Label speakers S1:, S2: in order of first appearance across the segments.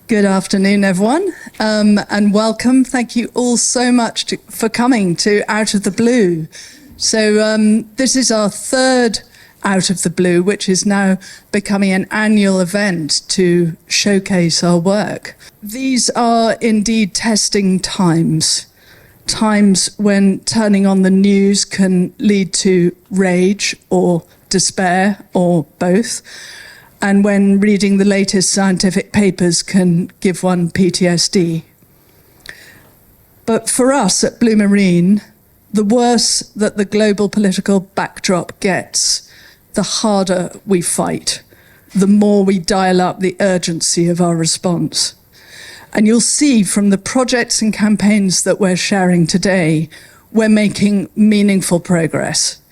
S1: Good afternoon, everyone, and welcome. Thank you all so much for coming to Out of the Blue. So this is our third Out of the Blue, which is now becoming an annual event to showcase our work. These are indeed testing times, times when turning on the news can lead to rage or despair or both, and when reading the latest scientific papers can give one PTSD. But for us at Blue Marine, the worse that the global political backdrop gets, the harder we fight, the more we dial up the urgency of our response. And you'll see from the projects and campaigns that we're sharing today, we're making meaningful progress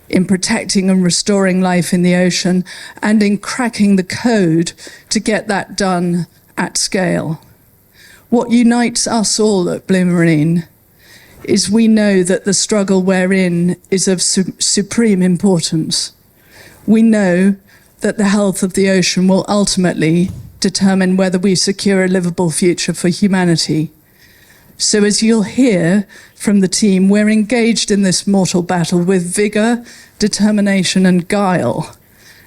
S1: in protecting and restoring life in the ocean and in cracking the code to get that done at scale. What unites us all at Blue Marine is we know that the struggle we're in is of supreme importance. We know that the health of the ocean will ultimately determine whether we secure a livable future for humanity. So as you'll hear from the team, we're engaged in this mortal battle with vigor, determination, and guile.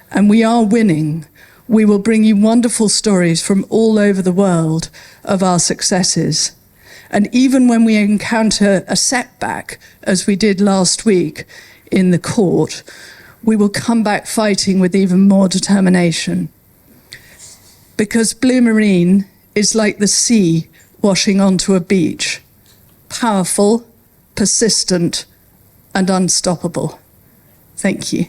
S1: And we are winning. We will bring you wonderful stories from all over the world of our successes. And even when we encounter a setback, as we did last week in the court, we will come back fighting with even more determination. Because Blue Marine is like the sea washing onto a beach, powerful, persistent, and unstoppable. Thank you.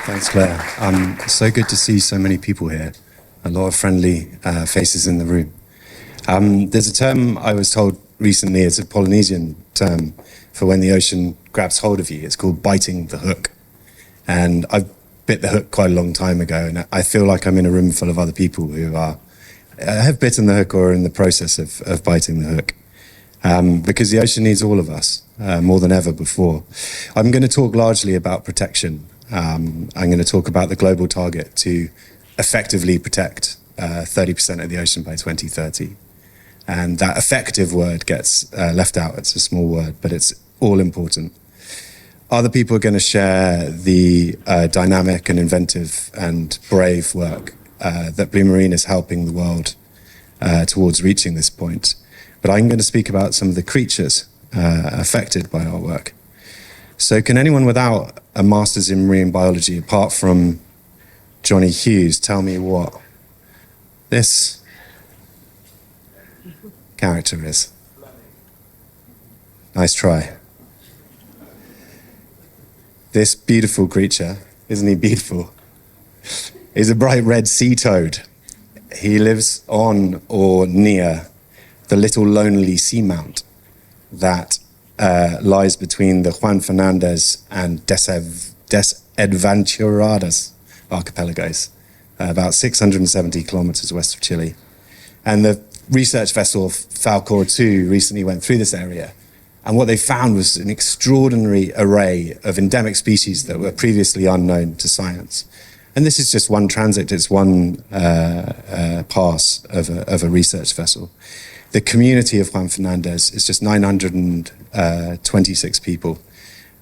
S2: Thanks, Claire. So good to see so many people here. A lot of friendly faces in the room. There's a term I was told recently, it's a Polynesian term for when the ocean grabs hold of you. It's called biting the hook. And I've bit the hook quite a long time ago, and I feel like I'm in a room full of other people who have bitten the hook or are in the process of biting the hook. Because the ocean needs all of us more than ever before. I'm going to talk largely about protection. I'm going to talk about the global target to effectively protect 30% of the ocean by 2030. And that effective word gets left out. It's a small word, but it's all important. Other people are going to share the dynamic and inventive and brave work that Blue Marine is helping the world towards reaching this point. But I'm going to speak about some of the creatures affected by our work. So can anyone without a master's in marine biology, apart from Johnny Hughes, tell me what this character is? Nice try. This beautiful creature, isn't he beautiful? Is a bright red sea toad. He lives on or near the little lonely seamount that lies between the Juan Fernandez and Desventuradas archipelagos, about 670 kilometers west of Chile. And the research vessel Falkor 2 recently went through this area. And what they found was an extraordinary array of endemic species that were previously unknown to science. And this is just one transit, it's one pass of a research vessel. The community of Juan Fernandez is just 926 people.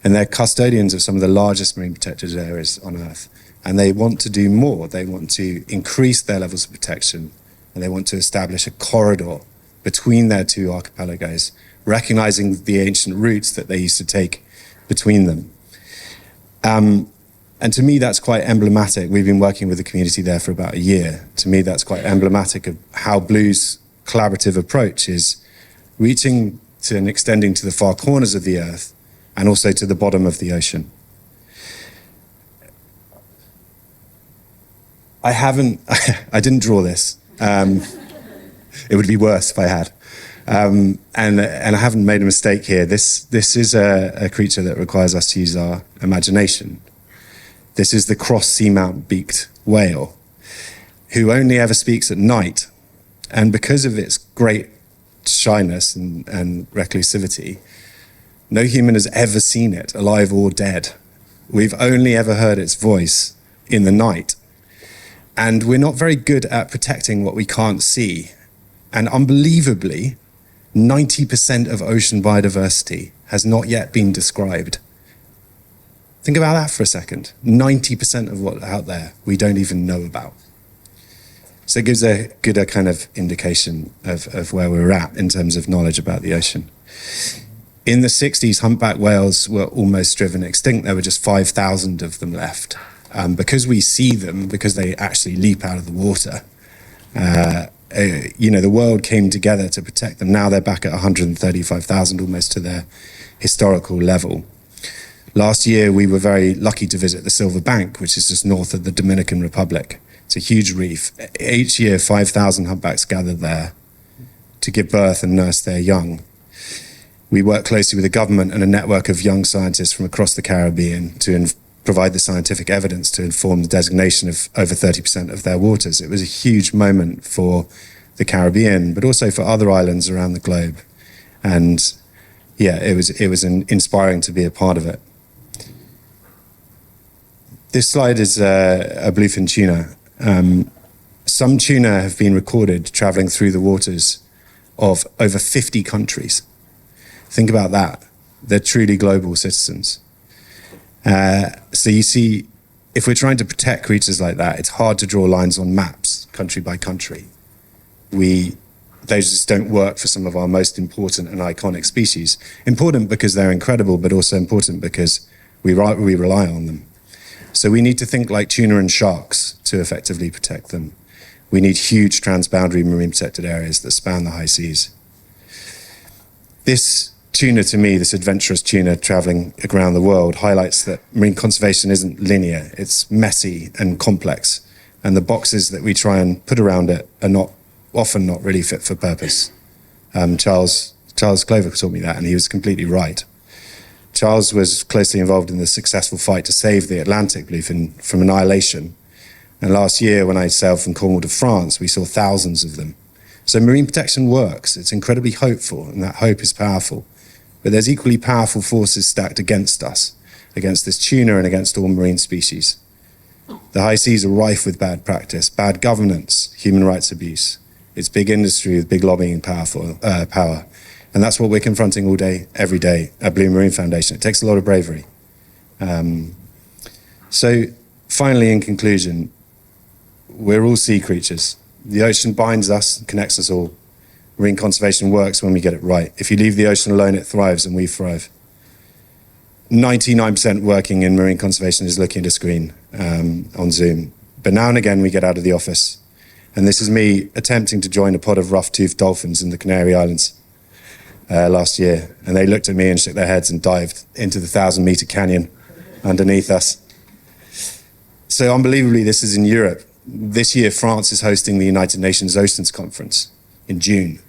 S2: And they're custodians of some of the largest marine protected areas on Earth. And they want to do more. They want to increase their levels of protection. And they want to establish a corridor between their two archipelagos, recognizing the ancient routes that they used to take between them. And to me, that's quite emblematic. We've been working with the community there for about a year. To me, that's quite emblematic of how Blue's collaborative approach is reaching to and extending to the far corners of the Earth and also to the bottom of the ocean. I didn't draw this. It would be worse if I had. And I haven't made a mistake here. This is a creature that requires us to use our imagination. This is the cross seamount beaked whale, who only ever speaks at night. And because of its great shyness and reclusivity, no human has ever seen it, alive or dead. We've only ever heard its voice in the night. And we're not very good at protecting what we can't see. And unbelievably, 90% of ocean biodiversity has not yet been described. Think about that for a second. 90% of what's out there we don't even know about. So it gives a good kind of indication of where we're at in terms of knowledge about the ocean. In the 60s, humpback whales were almost driven extinct. There were just 5,000 of them left. Because we see them, because they actually leap out of the water, the world came together to protect them. Now they're back at 135,000, almost to their historical level. Last year, we were very lucky to visit the Silver Bank, which is just north of the Dominican Republic. It's a huge reef. Each year, 5,000 humpbacks gather there to give birth and nurse their young. We work closely with the government and a network of young scientists from across the Caribbean to provide the scientific evidence to inform the designation of over 30% of their waters. It was a huge moment for the Caribbean, but also for other islands around the globe. And yeah, it was inspiring to be a part of it. This slide is a bluefin tuna. Some tuna have been recorded traveling through the waters of over 50 countries. Think about that. They're truly global citizens. So you see, if we're trying to protect creatures like that, it's hard to draw lines on maps, country by country. Those just don't work for some of our most important and iconic species. Important because they're incredible, but also important because we rely on them. So we need to think like tuna and sharks to effectively protect them. We need huge transboundary marine protected areas that span the high seas. This tuna, to me, this adventurous tuna traveling around the world, highlights that marine conservation isn't linear. It's messy and complex. And the boxes that we try and put around it are often not really fit for purpose. Charles Clover taught me that, and he was completely right. Charles was closely involved in the successful fight to save the Atlantic bluefin from annihilation. And last year, when I sailed from Cornwall to France, we saw thousands of them. So marine protection works. It's incredibly hopeful, and that hope is powerful. But there's equally powerful forces stacked against us, against this tuna and against all marine species. The high seas are rife with bad practice, bad governance, human rights abuse. It's big industry with big lobbying power. And that's what we're confronting all day, every day at Blue Marine Foundation. It takes a lot of bravery. So finally, in conclusion, we're all sea creatures. The ocean binds us, connects us all. Marine conservation works when we get it right. If you leave the ocean alone, it thrives and we thrive. 99% working in marine conservation is looking at a screen on Zoom. But now and again, we get out of the office. And this is me attempting to join a pod of rough-toothed dolphins in the Canary Islands last year. And they looked at me and shook their heads and dived into the 1,000-meter canyon underneath us. So unbelievably, this is in Europe. This year, France is hosting the United Nations Oceans Conference in June.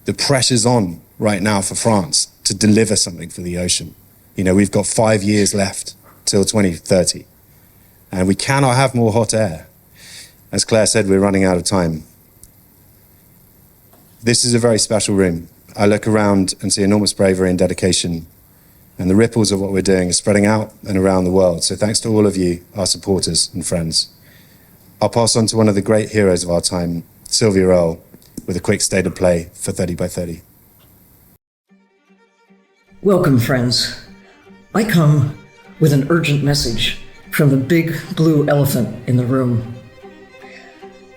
S2: The pressure's on right now for France to deliver something for the ocean. You know, we've got 5 years left till 2030, and we cannot have more hot air. As Claire said, we're running out of time. This is a very special room. I look around and see enormous bravery and dedication, and the ripples of what we're doing are spreading out and around the world. So thanks to all of you, our supporters and friends. I'll pass on to one of the great heroes of our time, Sylvia Earle, with a quick state of play for 30 by 30.
S3: Welcome, friends. I come with an urgent message from the big blue elephant in the room.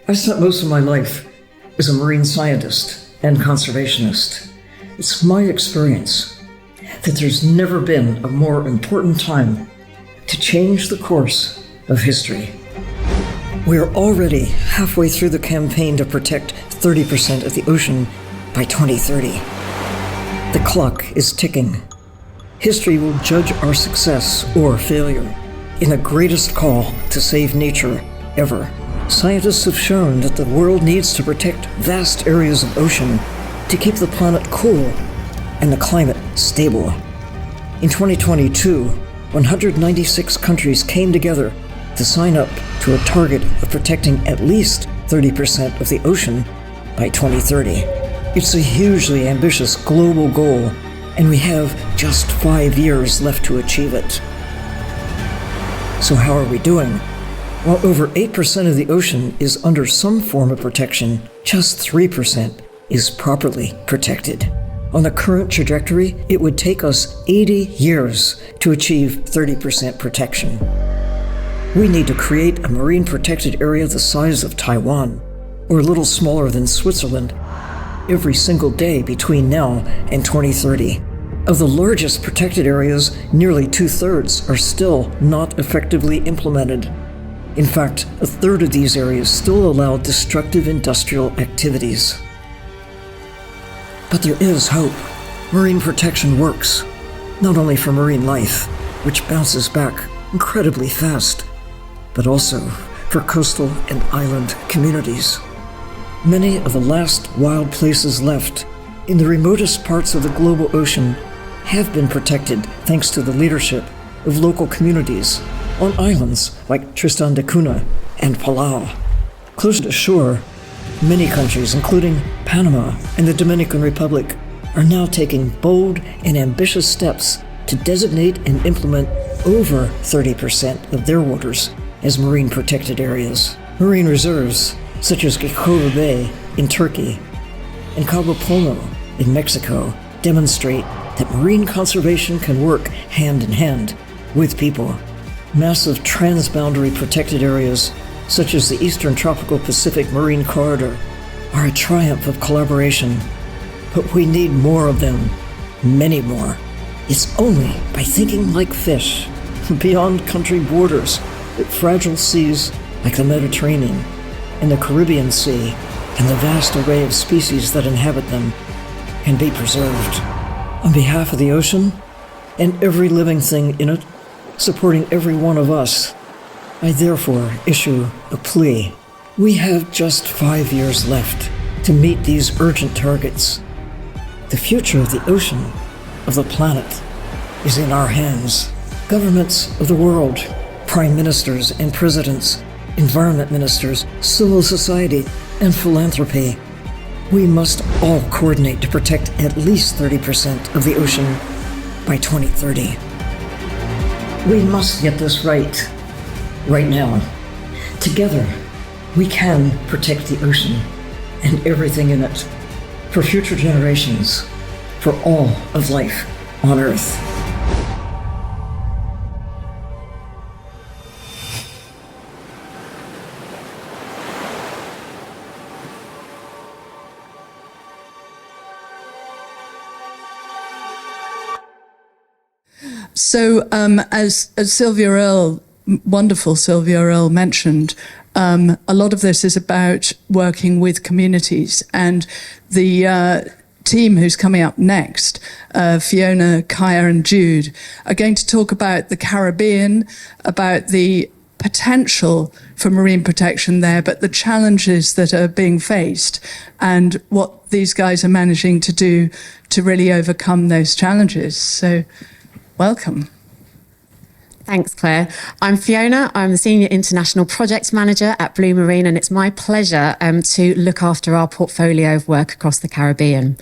S3: I've spent most of my life as a marine scientist and conservationist. It's my experience that there's never been a more important time to change the course of history. We're already halfway through the campaign to protect 30% of the ocean by 2030. The clock is ticking. History will judge our success or failure in the greatest call to save nature ever. Scientists have shown that the world needs to protect vast areas of ocean to keep the planet cool and the climate stable. In 2022, 196 countries came together to sign up to a target of protecting at least 30% of the ocean by 2030. It's a hugely ambitious global goal, and we have just 5 years left to achieve it. So how are we doing? While over 8% of the ocean is under some form of protection, just 3% is properly protected. On the current trajectory, it would take us 80 years to achieve 30% protection. We need to create a marine protected area the size of Taiwan, or a little smaller than Switzerland, every single day between now and 2030. Of the largest protected areas, nearly 2/3 are still not effectively implemented. In fact, 1/3 of these areas still allow destructive industrial activities. But there is hope. Marine protection works, not only for marine life, which bounces back incredibly fast, but also for coastal and island communities. Many of the last wild places left in the remotest parts of the global ocean have been protected thanks to the leadership of local communities on islands like Tristan da Cunha and Palau. Close to shore, many countries, including Panama and the Dominican Republic, are now taking bold and ambitious steps to designate and implement over 30% of their waters as marine protected areas. Marine reserves, such as Gokova Bay in Turkey and Cabo Polmo in Mexico, demonstrate that marine conservation can work hand in hand with people. Massive transboundary protected areas, such as the Eastern Tropical Pacific Marine Corridor, are a triumph of collaboration. But we need more of them, many more. It's only by thinking like fish, beyond country borders, that fragile seas like the Mediterranean and the Caribbean Sea and the vast array of species that inhabit them can be preserved. On behalf of the ocean and every living thing in it, supporting every one of us, I therefore issue a plea. We have just 5 years left to meet these urgent targets. The future of the ocean, of the planet, is in our hands. Governments of the world, prime ministers and presidents, environment ministers, civil society, and philanthropy. We must all coordinate to protect at least 30% of the ocean by 2030. We must get this right now. Together, we can protect the ocean and everything in it for future generations, for all of life on Earth.
S1: So, as Sylvia Earle, wonderful Sylvia Earle mentioned, a lot of this is about working with communities, and the team who's coming up next, Fiona, Kaya and Jude, are going to talk about the Caribbean, about the potential for marine protection there, but the challenges that are being faced and what these guys are managing to do to really overcome those challenges. So, welcome.
S4: Thanks, Claire. I'm Fiona. I'm the Senior International Project Manager at Blue Marine, and it's my pleasure to look after our portfolio of work across the Caribbean.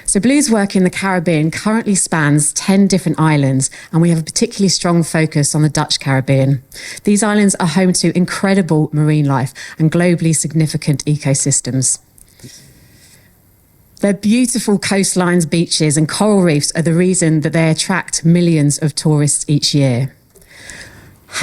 S4: So Blue's work in the Caribbean currently spans 10 different islands, and we have a particularly strong focus on the Dutch Caribbean. These islands are home to incredible marine life and globally significant ecosystems. Their beautiful coastlines, beaches and coral reefs are the reason that they attract millions of tourists each year.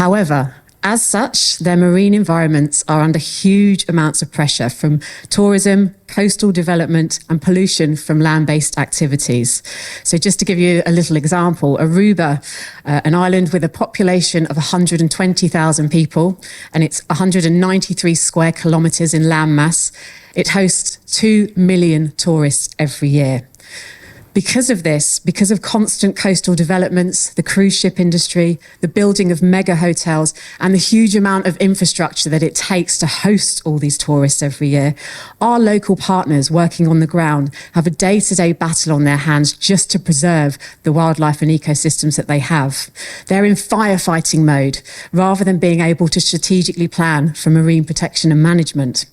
S4: However, as such, their marine environments are under huge amounts of pressure from tourism, coastal development and pollution from land-based activities. So just to give you a little example, Aruba, an island with a population of 120,000 people, and it's 193 square kilometres in landmass, it hosts 2 million tourists every year. Because of this, because of constant coastal developments, the cruise ship industry, the building of mega hotels, and the huge amount of infrastructure that it takes to host all these tourists every year, our local partners working on the ground have a day-to-day battle on their hands just to preserve the wildlife and ecosystems that they have. They're in firefighting mode rather than being able to strategically plan for marine protection and management.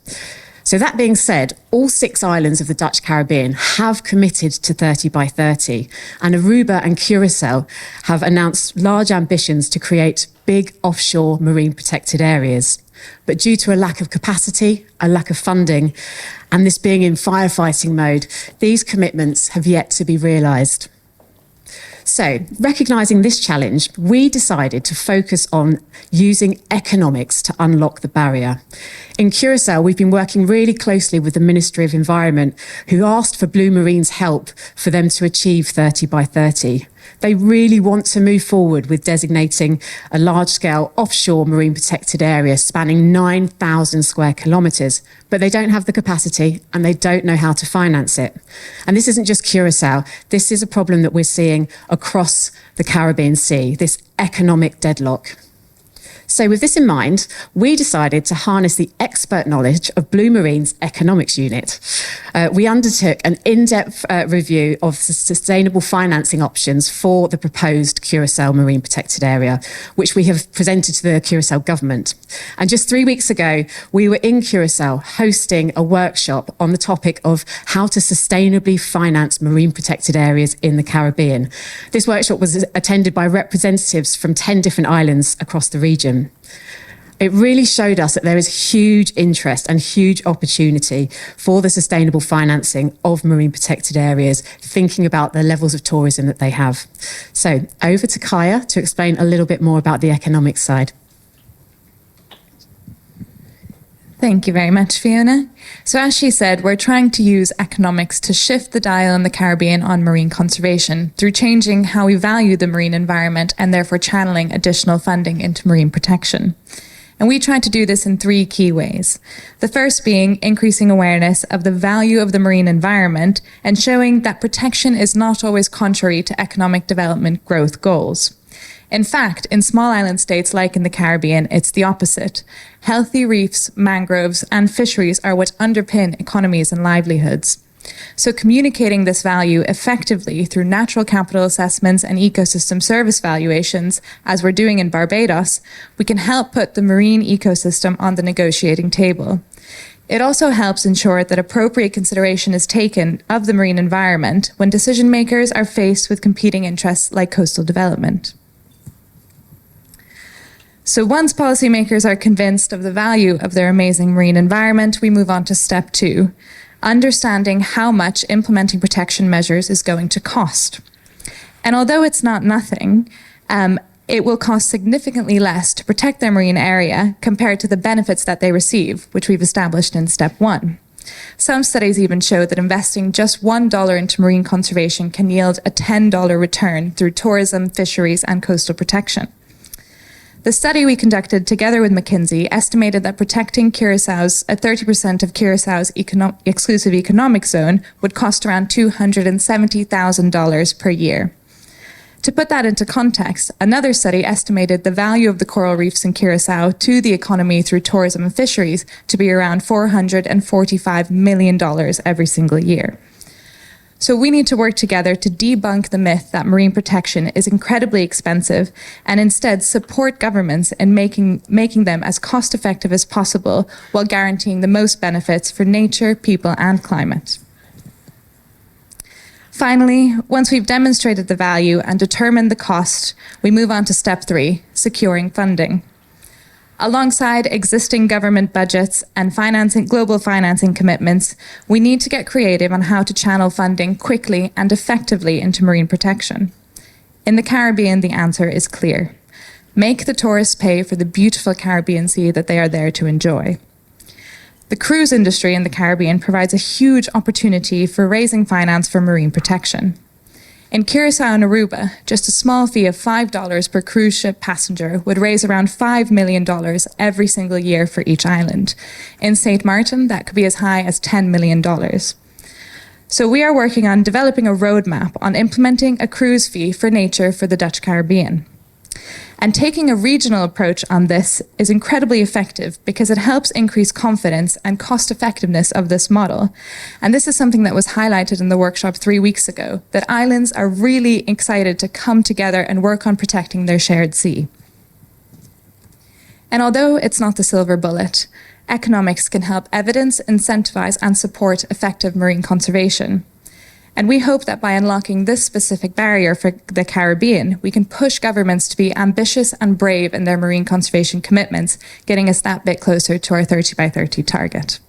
S4: So that being said, all 6 islands of the Dutch Caribbean have committed to 30 by 30, and Aruba and Curacao have announced large ambitions to create big offshore marine protected areas. But due to a lack of capacity, a lack of funding, and this being in firefighting mode, these commitments have yet to be realised. So, recognising this challenge, we decided to focus on using economics to unlock the barrier. In Curacao, we've been working really closely with the Ministry of Environment, who asked for Blue Marine's help for them to achieve 30 by 30. They really want to move forward with designating a large-scale offshore marine protected area spanning 9,000 square kilometres, but they don't have the capacity and they don't know how to finance it. And this isn't just Curacao. This is a problem that we're seeing across the Caribbean Sea, this economic deadlock. So with this in mind, we decided to harness the expert knowledge of Blue Marine's economics unit. We undertook an in-depth review of the sustainable financing options for the proposed Curacao Marine Protected Area, which we have presented to the Curacao government. And just 3 weeks ago, we were in Curacao hosting a workshop on the topic of how to sustainably finance marine protected areas in the Caribbean. This workshop was attended by representatives from 10 different islands across the region. It really showed us that there is huge interest and huge opportunity for the sustainable financing of marine protected areas, thinking about the levels of tourism that they have. So over to Kaya to explain a little bit more about the economic side.
S5: Thank you very much, Fiona. So as she said, we're trying to use economics to shift the dial in the Caribbean on marine conservation through changing how we value the marine environment and therefore channeling additional funding into marine protection. And we try to do this in 3 key ways. The first being increasing awareness of the value of the marine environment and showing that protection is not always contrary to economic development growth goals. In fact, in small island states like in the Caribbean, it's the opposite. Healthy reefs, mangroves, and fisheries are what underpin economies and livelihoods. So communicating this value effectively through natural capital assessments and ecosystem service valuations, as we're doing in Barbados, we can help put the marine ecosystem on the negotiating table. It also helps ensure that appropriate consideration is taken of the marine environment when decision makers are faced with competing interests like coastal development. So once policymakers are convinced of the value of their amazing marine environment, we move on to step 2, understanding how much implementing protection measures is going to cost. And although it's not nothing, it will cost significantly less to protect their marine area compared to the benefits that they receive, which we've established in step 1. Some studies even show that investing just $1 into marine conservation can yield a $10 return through tourism, fisheries, and coastal protection. The study we conducted together with McKinsey estimated that protecting Curaçao's, 30% of Curaçao's exclusive economic zone would cost around $270,000 per year. To put that into context, another study estimated the value of the coral reefs in Curaçao to the economy through tourism and fisheries to be around $445 million every single year. So we need to work together to debunk the myth that marine protection is incredibly expensive and instead support governments in making them as cost-effective as possible while guaranteeing the most benefits for nature, people, and climate. Finally, once we've demonstrated the value and determined the cost, we move on to step 3, securing funding. Alongside existing government budgets and global financing commitments, we need to get creative on how to channel funding quickly and effectively into marine protection. In the Caribbean, the answer is clear. Make the tourists pay for the beautiful Caribbean Sea that they are there to enjoy. The cruise industry in the Caribbean provides a huge opportunity for raising finance for marine protection. In Curaçao and Aruba, just a small fee of $5 per cruise ship passenger would raise around $5 million every single year for each island. In St. Martin, that could be as high as $10 million. So we are working on developing a roadmap on implementing a cruise fee for nature for the Dutch Caribbean. And taking a regional approach on this is incredibly effective because it helps increase confidence and cost effectiveness of this model. And this is something that was highlighted in the workshop 3 weeks ago, that islands are really excited to come together and work on protecting their shared sea. And although it's not the silver bullet, Economics can help evidence, incentivize, and support effective marine conservation. And we hope that by unlocking this specific barrier for the Caribbean, we can push governments to be ambitious and brave in their marine conservation commitments, getting us that bit closer to our 30 by 30 target.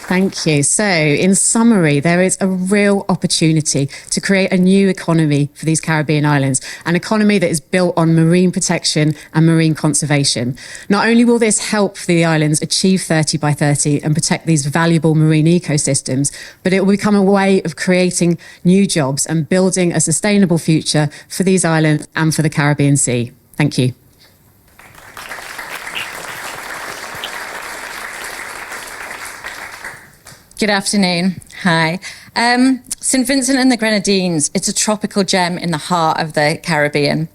S4: Thank you. So, in summary, there is a real opportunity to create a new economy for these Caribbean islands, an economy that is built on marine protection and marine conservation. Not only will this help the islands achieve 30 by 30 and protect these valuable marine ecosystems, but it will become a way of creating new jobs and building a sustainable future for these islands and for the Caribbean Sea. Thank you.
S6: Good afternoon. Hi. St. Vincent and the Grenadines, it's a tropical gem in the heart of the Caribbean.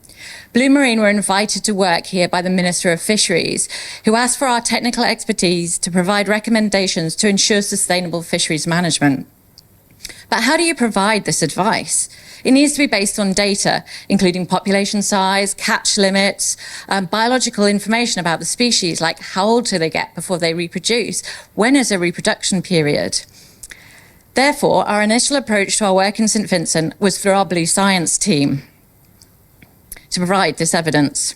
S6: Blue Marine were invited to work here by the Minister of Fisheries, who asked for our technical expertise to provide recommendations to ensure sustainable fisheries management. But how do you provide this advice? It needs to be based on data, including population size, catch limits, biological information about the species, like how old do they get before they reproduce, when is a reproduction period. Therefore, our initial approach to our work in St. Vincent was through our Blue Science team to provide this evidence.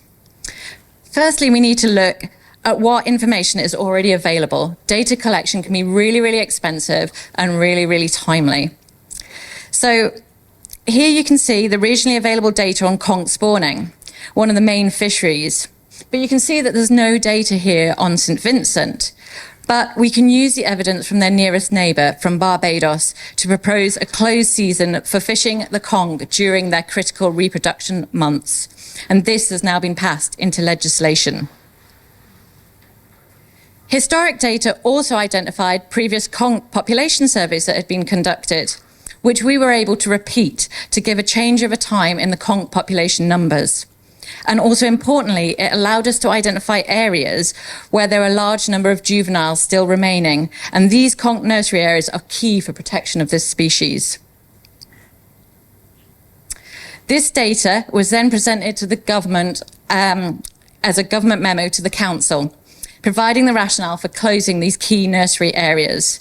S6: Firstly, we need to look at what information is already available. Data collection can be really, really expensive and really, really timely. So here you can see the regionally available data on conch spawning, one of the main fisheries. But you can see that there's no data here on St. Vincent. But we can use the evidence from their nearest neighbour, from Barbados, to propose a closed season for fishing the conch during their critical reproduction months. And this has now been passed into legislation. Historic data also identified previous conch population surveys that had been conducted, which we were able to repeat to give a change over time in the conch population numbers. And also importantly, it allowed us to identify areas where there are a large number of juveniles still remaining, and these conch nursery areas are key for protection of this species. This data was then presented to the government as a government memo to the council, providing the rationale for closing these key nursery areas.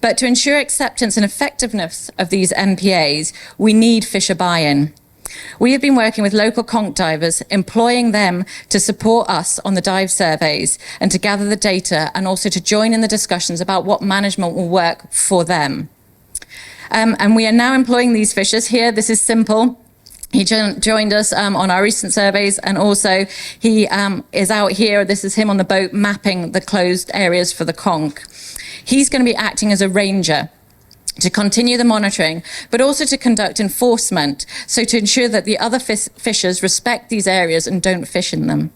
S6: But to ensure acceptance and effectiveness of these MPAs, we need fisher buy-in. We have been working with local conch divers, employing them to support us on the dive surveys and to gather the data, and also to join in the discussions about what management will work for them. And we are now employing these fishers here. This is Simple. He joined us on our recent surveys, and also he is out here. This is him on the boat mapping the closed areas for the conch. He's going to be acting as a ranger to continue the monitoring, but also to conduct enforcement, so to ensure that the other fishers respect these areas and don't fish in them.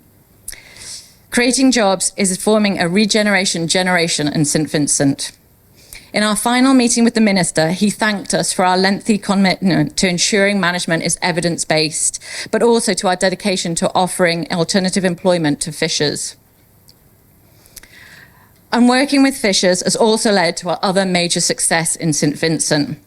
S6: Creating jobs is forming a regeneration generation in St. Vincent. In our final meeting with the Minister, he thanked us for our lengthy commitment to ensuring management is evidence-based, but also to our dedication to offering alternative employment to fishers. And working with fishers has also led to our other major success in St. Vincent.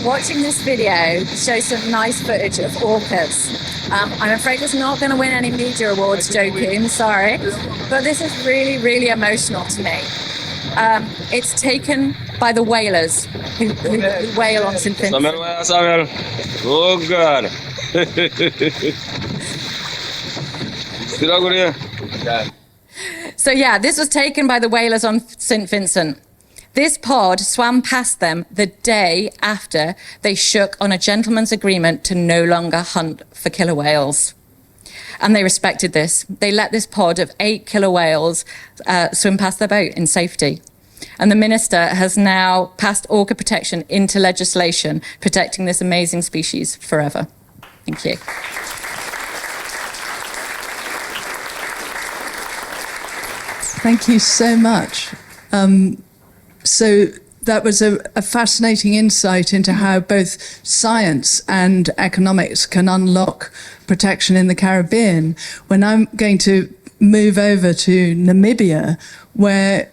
S6: Watching this video shows some nice footage of orcas. I'm afraid it's not going to win any media awards, joking, sorry. But this is really, really emotional to me. It's taken by the whalers who whale on St. Vincent.
S7: Oh, God.
S6: So yeah, this was taken by the whalers on St. Vincent. This pod swam past them the day after they shook on a gentleman's agreement to no longer hunt for killer whales. And they respected this. They let this pod of 8 killer whales swim past their boat in safety. And the Minister has now passed orca protection into legislation, protecting this amazing species forever. Thank you.
S1: Thank you so much. So that was a fascinating insight into how both science and economics can unlock protection in the Caribbean. When I'm going to move over to Namibia, where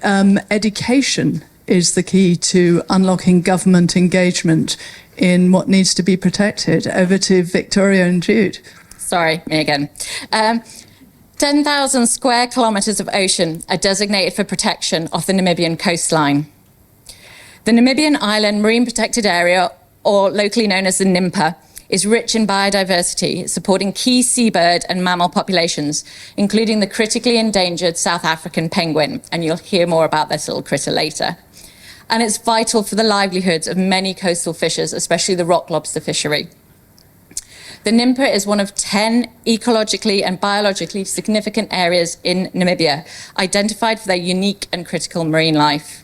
S1: education is the key to unlocking government engagement in what needs to be protected. Over to Victoria and Jude.
S6: Sorry, me again. 10,000 square kilometres of ocean are designated for protection off the Namibian coastline. The Namibian Island Marine Protected Area, or locally known as the NIMPA, is rich in biodiversity, supporting key seabird and mammal populations, including the critically endangered South African penguin, and you'll hear more about this little critter later. And it's vital for the livelihoods of many coastal fishers, especially the rock lobster fishery. The NIMPA is one of 10 ecologically and biologically significant areas in Namibia, identified for their unique and critical marine life.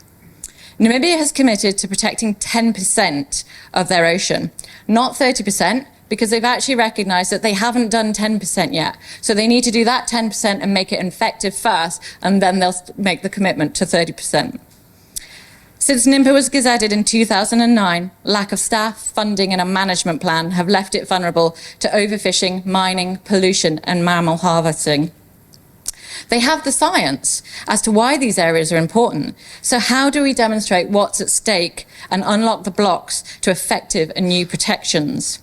S6: Namibia has committed to protecting 10% of their ocean, not 30%, because they've actually recognised that they haven't done 10% yet. So they need to do that 10% and make it effective first, and then they'll make the commitment to 30%. Since NIMPA was gazetted in 2009, lack of staff, funding and a management plan have left it vulnerable to overfishing, mining, pollution and mammal harvesting. They have the science as to why these areas are important. So how do we demonstrate what's at stake and unlock the blocks to effective and new protections?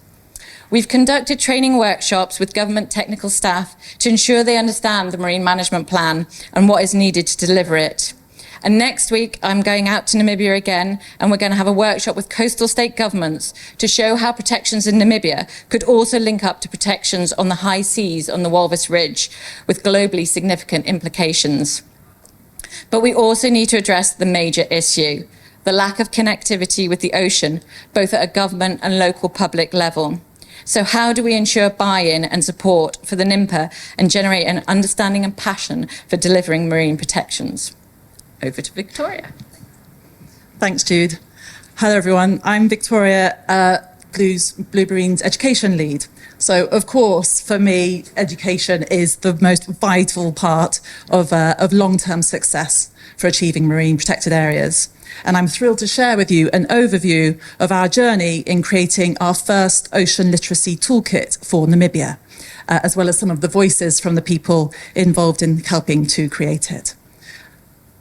S6: We've conducted training workshops with government technical staff to ensure they understand the marine management plan and what is needed to deliver it. And next week, I'm going out to Namibia again, and we're going to have a workshop with coastal state governments to show how protections in Namibia could also link up to protections on the high seas on the Walvis Ridge, with globally significant implications. But we also need to address the major issue, the lack of connectivity with the ocean, both at a government and local public level. So how do we ensure buy-in and support for the NIMPA and generate an understanding and passion for delivering marine protections? Over to Victoria.
S8: Thanks, Jude. Hello, everyone. I'm Victoria, Blue Marine's education lead. So, of course, for me, education is the most vital part of long-term success for achieving marine protected areas. And I'm thrilled to share with you an overview of our journey in creating our first ocean literacy toolkit for Namibia, as well as some of the voices from the people involved in helping to create it.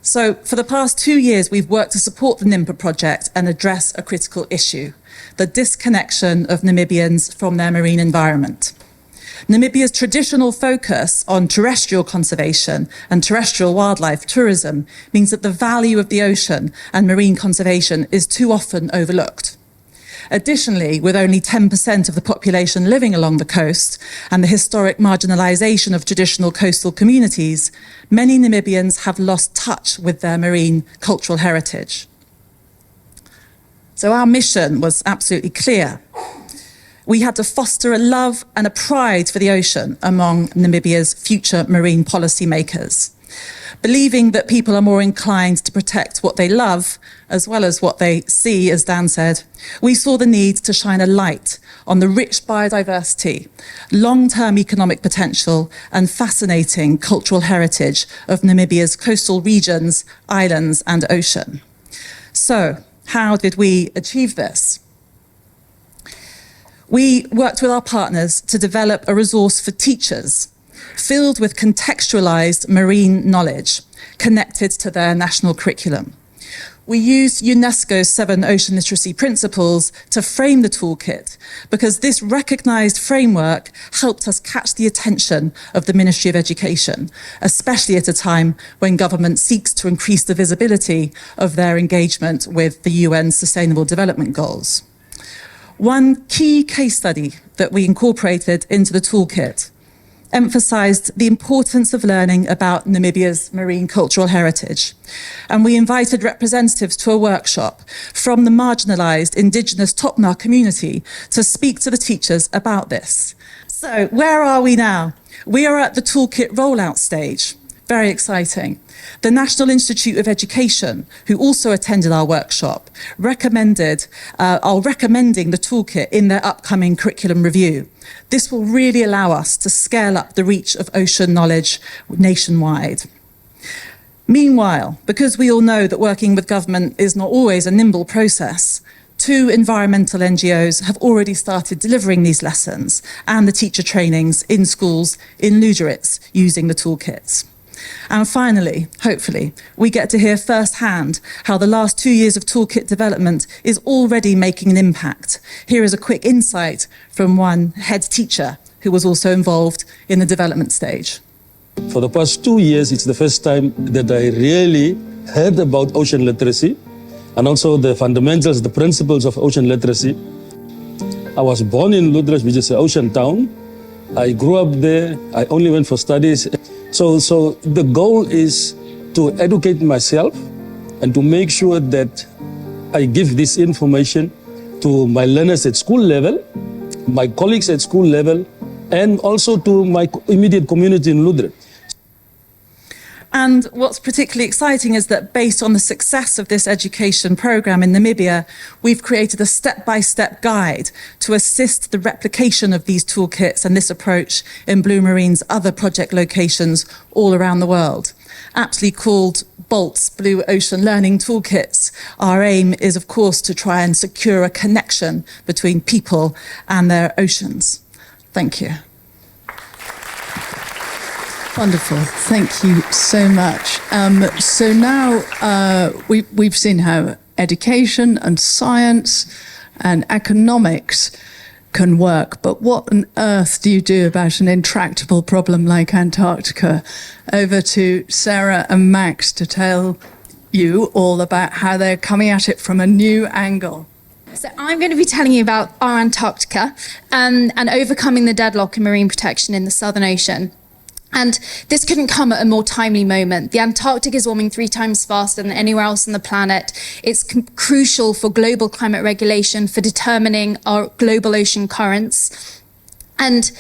S8: So for the past 2 years, we've worked to support the NIMPA project and address a critical issue, the disconnection of Namibians from their marine environment. Namibia's traditional focus on terrestrial conservation and terrestrial wildlife tourism means that the value of the ocean and marine conservation is too often overlooked. Additionally, with only 10% of the population living along the coast and the historic marginalisation of traditional coastal communities, many Namibians have lost touch with their marine cultural heritage. So our mission was absolutely clear. We had to foster a love and a pride for the ocean among Namibia's future marine policy makers. Believing that people are more inclined to protect what they love, as well as what they see, as Dan said, we saw the need to shine a light on the rich biodiversity, long-term economic potential, and fascinating cultural heritage of Namibia's coastal regions, islands, and ocean. So, how did we achieve this? We worked with our partners to develop a resource for teachers filled with contextualized marine knowledge connected to their national curriculum. We used UNESCO's 7 ocean literacy principles to frame the toolkit because this recognized framework helped us catch the attention of the Ministry of Education, especially at a time when government seeks to increase the visibility of their engagement with the UN's Sustainable Development Goals. One key case study that we incorporated into the toolkit emphasised the importance of learning about Namibia's marine cultural heritage. And we invited representatives to a workshop from the marginalised Indigenous Tokma community to speak to the teachers about this. So where are we now? We are at the toolkit rollout stage. Very exciting. The National Institute of Education, who also attended our workshop, are recommending the toolkit in their upcoming curriculum review. This will really allow us to scale up the reach of ocean knowledge nationwide. Meanwhile, because we all know that working with government is not always a nimble process, 2 environmental NGOs have already started delivering these lessons and the teacher trainings in schools in Lüderitz using the toolkits. And finally, hopefully, we get to hear firsthand how the last 2 years of toolkit development is already making an impact. Here is a quick insight from one head teacher who was also involved in the development stage.
S9: For the past 2 years, it's the first time that I really heard about ocean literacy and also the fundamentals, the principles of ocean literacy. I was born in Ludres, which is an ocean town. I grew up there. I only went for studies. So the goal is to educate myself and to make sure that I give this information to my learners at school level, my colleagues at school level, and also to my immediate community in Ludres.
S8: And what's particularly exciting is that based on the success of this education program in Namibia, we've created a step-by-step guide to assist the replication of these toolkits and this approach in Blue Marine's other project locations all around the world. Aptly called BOLTS, Blue Ocean Learning Toolkits, our aim is, of course, to try and secure a connection between people and their oceans. Thank you.
S1: Wonderful. Thank you so much. So now we've seen how education and science and economics can work, but what on earth do you do about an intractable problem like Antarctica? Over to Sarah and Max to tell you all about how they're coming at it from a new angle.
S10: So I'm going to be telling you about our Antarctica and overcoming the deadlock in marine protection in the Southern Ocean. And this couldn't come at a more timely moment. The Antarctic is warming 3 times faster than anywhere else on the planet. It's crucial for global climate regulation, for determining our global ocean currents. And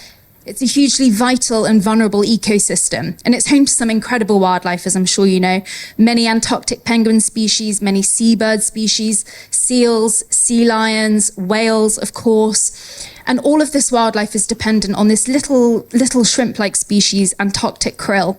S10: it's a hugely vital and vulnerable ecosystem. And it's home to some incredible wildlife, as I'm sure you know. Many Antarctic penguin species, many seabird species, seals, sea lions, whales, of course. And all of this wildlife is dependent on this little shrimp-like species, Antarctic krill.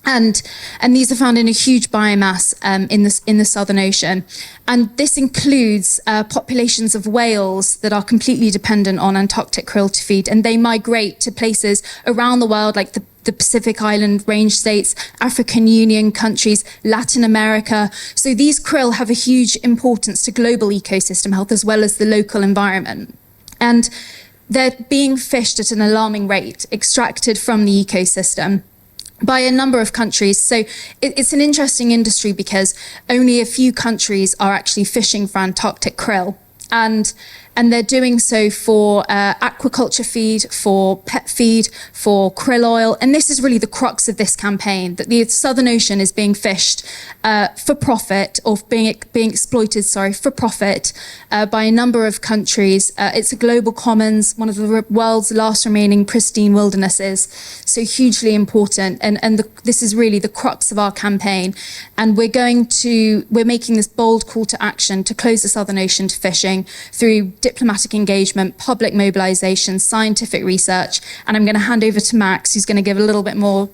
S10: And these are found in a huge biomass in the Southern Ocean. And this includes populations of whales that are completely dependent on Antarctic krill to feed. And they migrate to places around the world, like the Pacific Island range states, African Union countries, Latin America. So these krill have a huge importance to global ecosystem health as well as the local environment. And they're being fished at an alarming rate, extracted from the ecosystem by a number of countries. So it's an interesting industry because only a few countries are actually fishing for Antarctic krill. And they're doing so for aquaculture feed, for pet feed, for krill oil. And this is really the crux of this campaign, that the Southern Ocean is being fished for profit, or being exploited, for profit by a number of countries. It's a global commons, one of the world's last remaining pristine wildernesses. So hugely important. And this is really the crux of our campaign. And we're making this bold call to action to close the Southern Ocean to fishing through diplomatic engagement, public mobilization, scientific research. And I'm going to hand over to Max, who's going to give a little bit more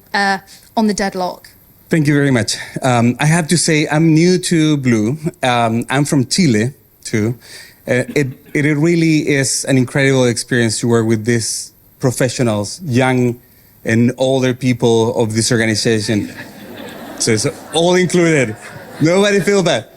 S10: on the deadlock.
S11: Thank you very much. I have to say I'm new to Blue. I'm from Chile, too. It really is an incredible experience to work with these professionals, young and older people of this organization. So it's all included. Nobody feel bad.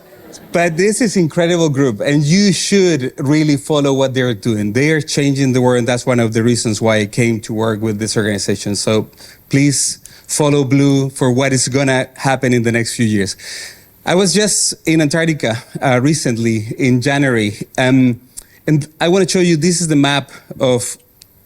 S11: But this is an incredible group, and you should really follow what they're doing. They are changing the world, and that's one of the reasons why I came to work with this organization. So please follow Blue for what is going to happen in the next few years. I was just in Antarctica recently in January, and I want to show you, this is the map of,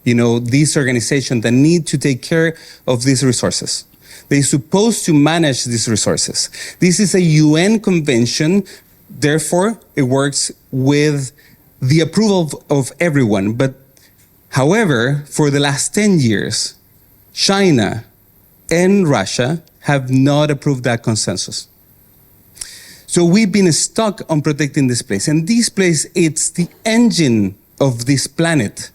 S11: these organizations that need to take care of these resources. They're supposed to manage these resources. This is a UN convention. Therefore, it works with the approval of everyone. But however, for the last 10 years, China and Russia have not approved that consensus. So we've been stuck on protecting this place. And this place, it's the engine of this planet.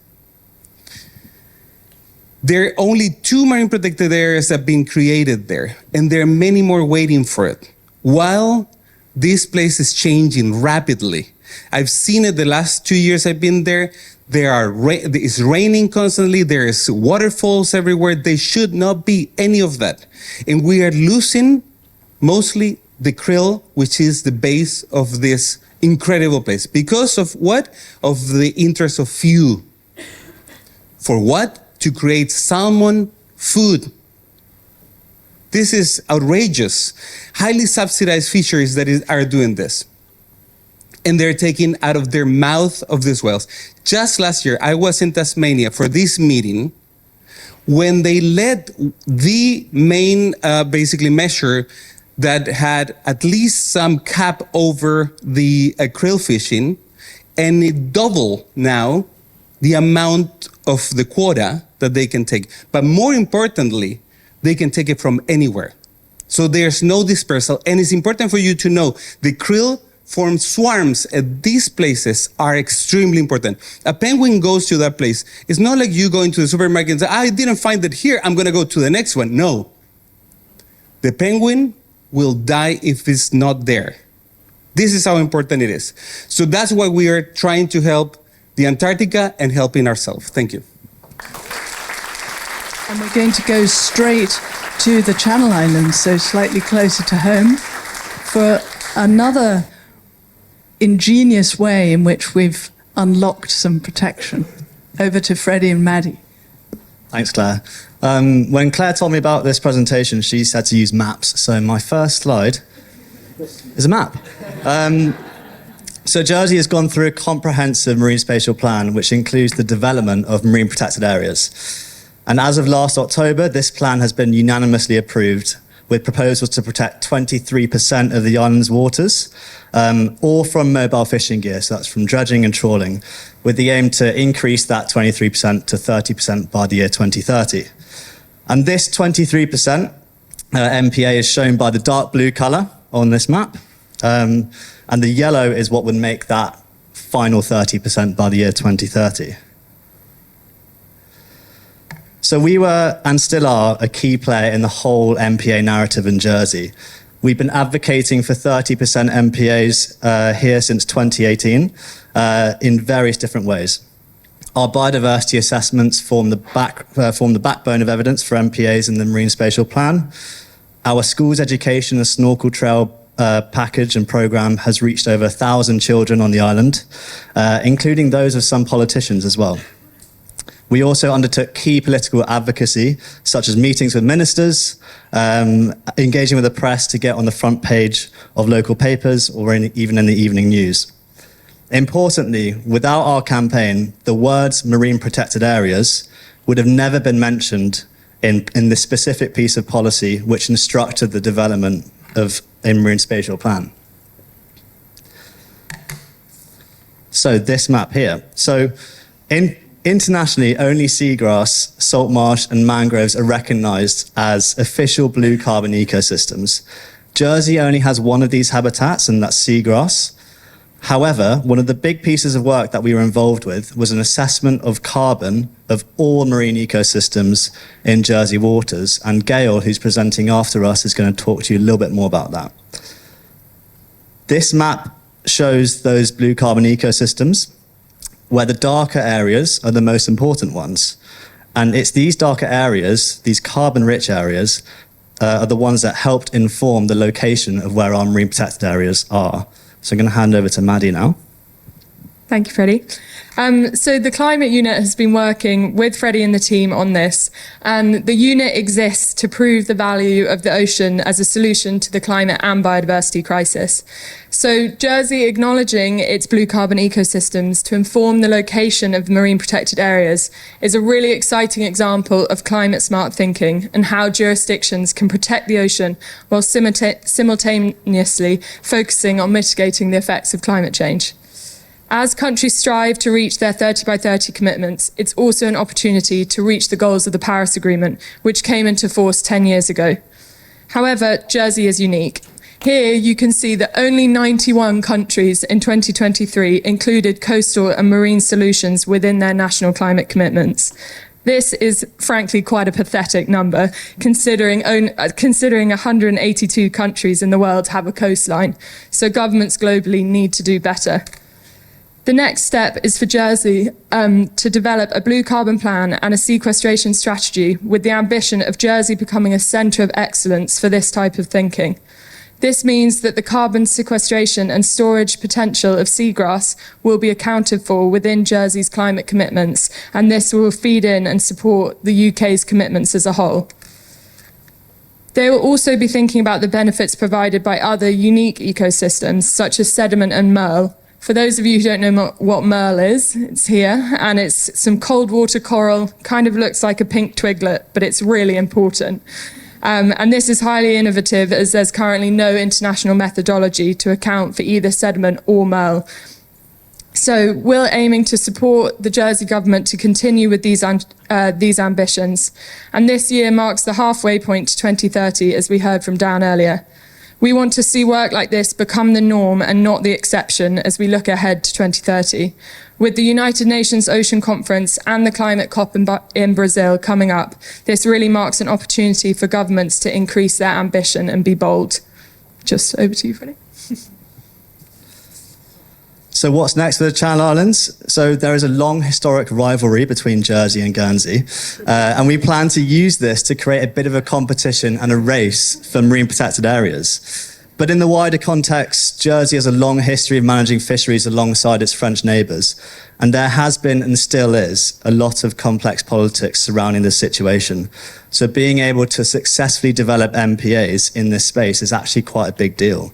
S11: There are only 2 marine protected areas that have been created there, and there are many more waiting for it. While this place is changing rapidly. I've seen it the last 2 years I've been there. It's raining constantly. There is waterfalls everywhere. There should not be any of that. And we are losing mostly the krill, which is the base of this incredible place. Because of what? Of the interest of few. For what? To create salmon food. This is outrageous. Highly subsidized fisheries that are doing this. And they're taking out of their mouth of these whales. Just last year, I was in Tasmania for this meeting when they let the main basically measure that had at least some cap over the krill fishing, and it doubled now the amount of the quota that they can take. But more importantly, they can take it from anywhere. So there's no dispersal, and it's important for you to know the krill form swarms at these places are extremely important. A penguin goes to that place. It's not like you go into the supermarket and say, I didn't find it here, I'm gonna go to the next one. No. The penguin will die if it's not there. This is how important it is. So that's why we are trying to help the Antarctica and helping ourselves. Thank you.
S1: And we're going to go straight to the Channel Islands, so slightly closer to home, for another ingenious way in which we've unlocked some protection. Over to Freddie and Maddie.
S12: Thanks, Claire. When Claire told me about this presentation, she said to use maps. So my first slide is a map. So Jersey has gone through a comprehensive marine spatial plan, which includes the development of marine protected areas. And as of last October, this plan has been unanimously approved, with proposals to protect 23% of the island's waters, all from mobile fishing gear, so that's from dredging and trawling, with the aim to increase that 23% to 30% by the year 2030. And this 23% MPA is shown by the dark blue colour on this map, and the yellow is what would make that final 30% by the year 2030. So we were, and still are, a key player in the whole MPA narrative in Jersey. We've been advocating for 30% MPAs here since 2018 in various different ways. Our biodiversity assessments form the backbone of evidence for MPAs in the Marine Spatial Plan. Our schools education and snorkel trail package and program has reached over 1,000 children on the island, including those of some politicians as well. We also undertook key political advocacy, such as meetings with ministers, engaging with the press to get on the front page of local papers or even in the evening news. Importantly, without our campaign, the words marine protected areas would have never been mentioned in this specific piece of policy which instructed the development of a marine spatial plan. So this map here. Internationally, only seagrass, salt marsh, and mangroves are recognised as official blue carbon ecosystems. Jersey only has one of these habitats, and that's seagrass. However, one of the big pieces of work that we were involved with was an assessment of carbon of all marine ecosystems in Jersey waters, and Gail, who's presenting after us, is going to talk to you a little bit more about that. This map shows those blue carbon ecosystems, where the darker areas are the most important ones. And it's these darker areas, these carbon-rich areas, are the ones that helped inform the location of where our marine protected areas are. So I'm going to hand over to Maddie now.
S13: Thank you, Freddie. So the Climate Unit has been working with Freddie and the team on this, and the unit exists to prove the value of the ocean as a solution to the climate and biodiversity crisis. So Jersey acknowledging its blue carbon ecosystems to inform the location of marine protected areas is a really exciting example of climate smart thinking and how jurisdictions can protect the ocean while simultaneously focusing on mitigating the effects of climate change. As countries strive to reach their 30 by 30 commitments, it's also an opportunity to reach the goals of the Paris Agreement, which came into force 10 years ago. However, Jersey is unique. Here you can see that only 91 countries in 2023 included coastal and marine solutions within their national climate commitments. This is frankly quite a pathetic number, considering 182 countries in the world have a coastline, so governments globally need to do better. The next step is for Jersey to develop a blue carbon plan and a sequestration strategy with the ambition of Jersey becoming a centre of excellence for this type of thinking. This means that the carbon sequestration and storage potential of seagrass will be accounted for within Jersey's climate commitments, and this will feed in and support the UK's commitments as a whole. They will also be thinking about the benefits provided by other unique ecosystems, such as sediment and merle. For those of you who don't know what merle is, it's here, and it's some cold water coral, kind of looks like a pink twiglet, but it's really important. And this is highly innovative, as there's currently no international methodology to account for either sediment or merle. So we're aiming to support the Jersey government to continue with these ambitions. And this year marks the halfway point to 2030, as we heard from Dan earlier. We want to see work like this become the norm and not the exception as we look ahead to 2030. With the United Nations Ocean Conference and the Climate COP in Brazil coming up, this really marks an opportunity for governments to increase their ambition and be bold. Just over to you, Freddie.
S12: So what's next for the Channel Islands? So there is a long historic rivalry between Jersey and Guernsey, and we plan to use this to create a bit of a competition and a race for marine protected areas. But in the wider context, Jersey has a long history of managing fisheries alongside its French neighbours, and there has been and still is a lot of complex politics surrounding this situation. So being able to successfully develop MPAs in this space is actually quite a big deal.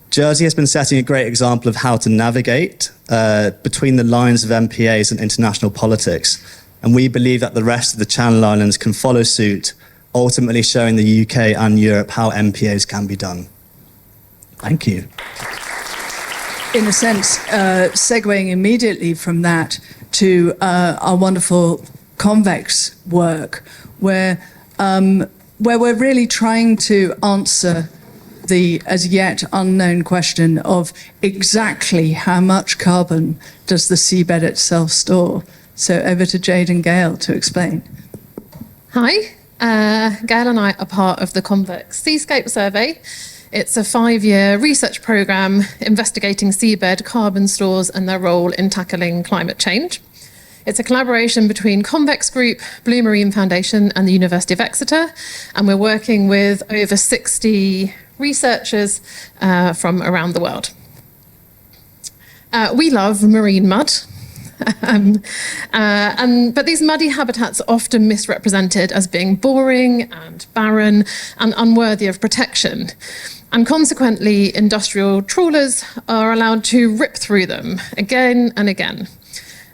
S12: Jersey has been setting a great example of how to navigate between the lines of MPAs and international politics. And we believe that the rest of the Channel Islands can follow suit, ultimately showing the UK and Europe how MPAs can be done. Thank you.
S1: In a sense, segueing immediately from that to our wonderful convex work, where we're really trying to answer the as yet unknown question of exactly how much carbon does the seabed itself store. So over to Jade and Gail to explain.
S14: Hi, Gail and I are part of the Convex Seascape Survey. It's a 5-year research programme investigating seabed carbon stores and their role in tackling climate change. It's a collaboration between Convex Group, Blue Marine Foundation and the University of Exeter, and we're working with over 60 researchers from around the world. We love marine mud, but these muddy habitats are often misrepresented as being boring and barren and unworthy of protection. And consequently, industrial trawlers are allowed to rip through them again and again.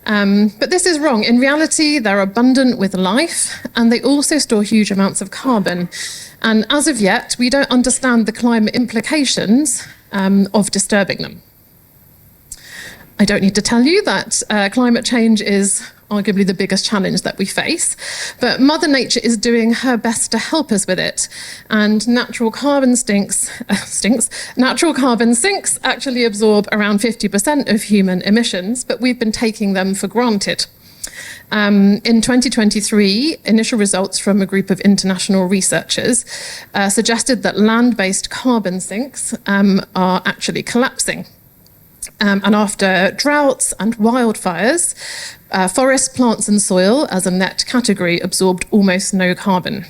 S14: But this is wrong. In reality, they're abundant with life, and they also store huge amounts of carbon. And as of yet, we don't understand the climate implications of disturbing them. I don't need to tell you that climate change is arguably the biggest challenge that we face, but Mother Nature is doing her best to help us with it. And natural carbon sinks actually absorb around 50% of human emissions, but we've been taking them for granted. In 2023, initial results from a group of international researchers suggested that land-based carbon sinks are actually collapsing. And after droughts and wildfires, forests, plants and soil as a net category absorbed almost no carbon.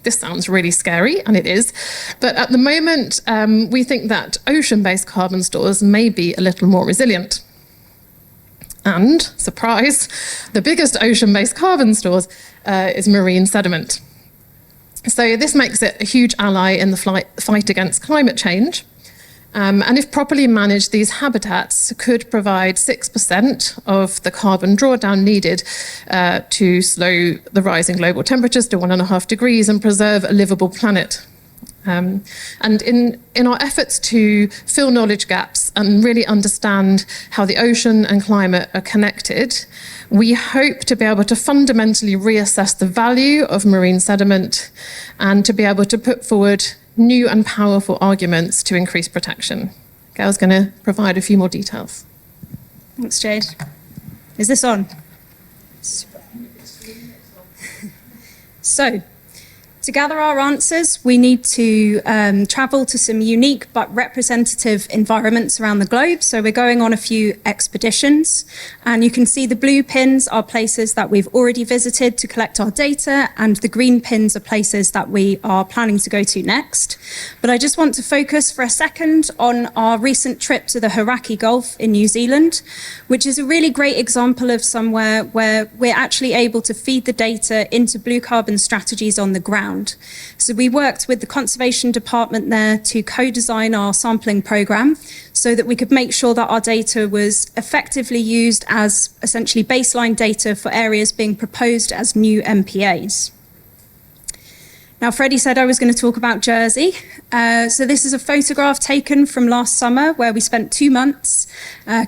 S14: This sounds really scary, and it is. But at the moment, we think that ocean-based carbon stores may be a little more resilient. And, surprise, the biggest ocean-based carbon stores is marine sediment. So this makes it a huge ally in the fight against climate change. And if properly managed, these habitats could provide 6% of the carbon drawdown needed to slow the rise in global temperatures to 1.5 degrees and preserve a livable planet. And in our efforts to fill knowledge gaps and really understand how the ocean and climate are connected, we hope to be able to fundamentally reassess the value of marine sediment and to be able to put forward new and powerful arguments to increase protection. Gail's going to provide a few more details.
S15: Thanks, Jade. Is this on? So,
S10: To gather our answers, we need to travel to some unique but representative environments around the globe. So we're going on a few expeditions, and you can see the blue pins are places that we've already visited to collect our data, and the green pins are places that we are planning to go to next. But I just want to focus for a second on our recent trip to the Hauraki Gulf in New Zealand, which is a really great example of somewhere where we're actually able to feed the data into blue carbon strategies on the ground. So we worked with the Conservation Department there to co-design our sampling program so that we could make sure that our data was effectively used as essentially baseline data for areas being proposed as new MPAs. Now, Freddie said I was going to talk about Jersey. So this is a photograph taken from last summer where we spent 2 months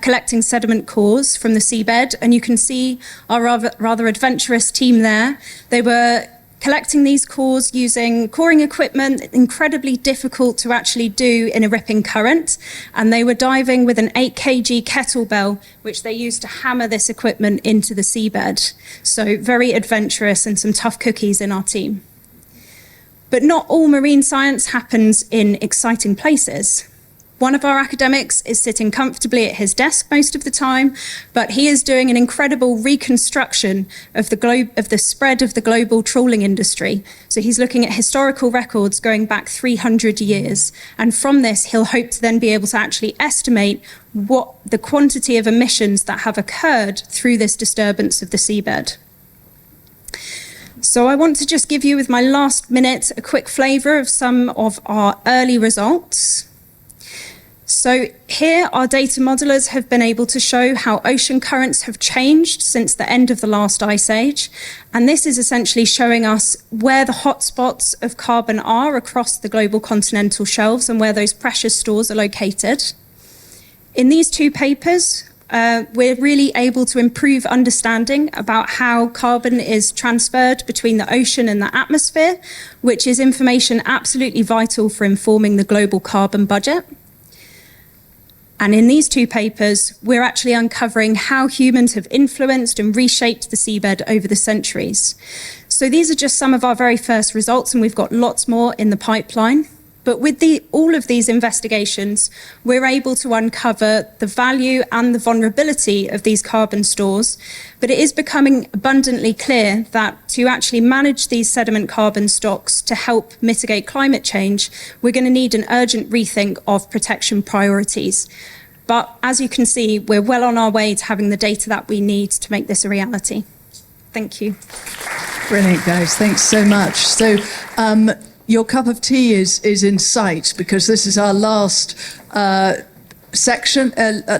S10: collecting sediment cores from the seabed. And you can see our rather adventurous team there. They were collecting these cores using coring equipment, incredibly difficult to actually do in a ripping current. And they were diving with an 8 kg kettlebell, which they used to hammer this equipment into the seabed. So very adventurous and some tough cookies in our team. But not all marine science happens in exciting places. One of our academics is sitting comfortably at his desk most of the time, but he is doing an incredible reconstruction of the spread of the global trawling industry. So he's looking at historical records going back 300 years. And from this, he'll hope to then be able to actually estimate what the quantity of emissions that have occurred through this disturbance of the seabed. So I want to just give you, with my last minute, a quick flavour of some of our early results. So here, our data modelers have been able to show how ocean currents have changed since the end of the last ice age. And this is essentially showing us where the hotspots of carbon are across the global continental shelves and where those precious stores are located. In these two papers, we're really able to improve understanding about how carbon is transferred between the ocean and the atmosphere, which is information absolutely vital for informing the global carbon budget. And in these two papers, we're actually uncovering how humans have influenced and reshaped the seabed over the centuries. So these are just some of our very first results, and we've got lots more in the pipeline. But with all of these investigations, we're able to uncover the value and the vulnerability of these carbon stores. But it is becoming abundantly clear that to actually manage these sediment carbon stocks to help mitigate climate change, we're going to need an urgent rethink of protection priorities. But as you can see, we're well on our way to having the data that we need to make this a reality. Thank you.
S1: Brilliant, guys. Thanks so much. So, your cup of tea is in sight, because this is our last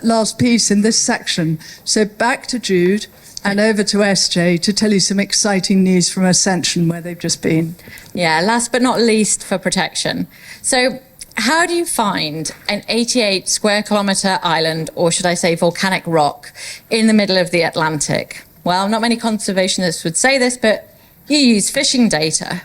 S1: last piece in this section. So back to Jude and over to SJ to tell you some exciting news from Ascension, where they've just been.
S6: Yeah, last but not least for protection. So how do you find an 88 square kilometre island, or should I say volcanic rock, in the middle of the Atlantic? Well, not many conservationists would say this, but you use fishing data.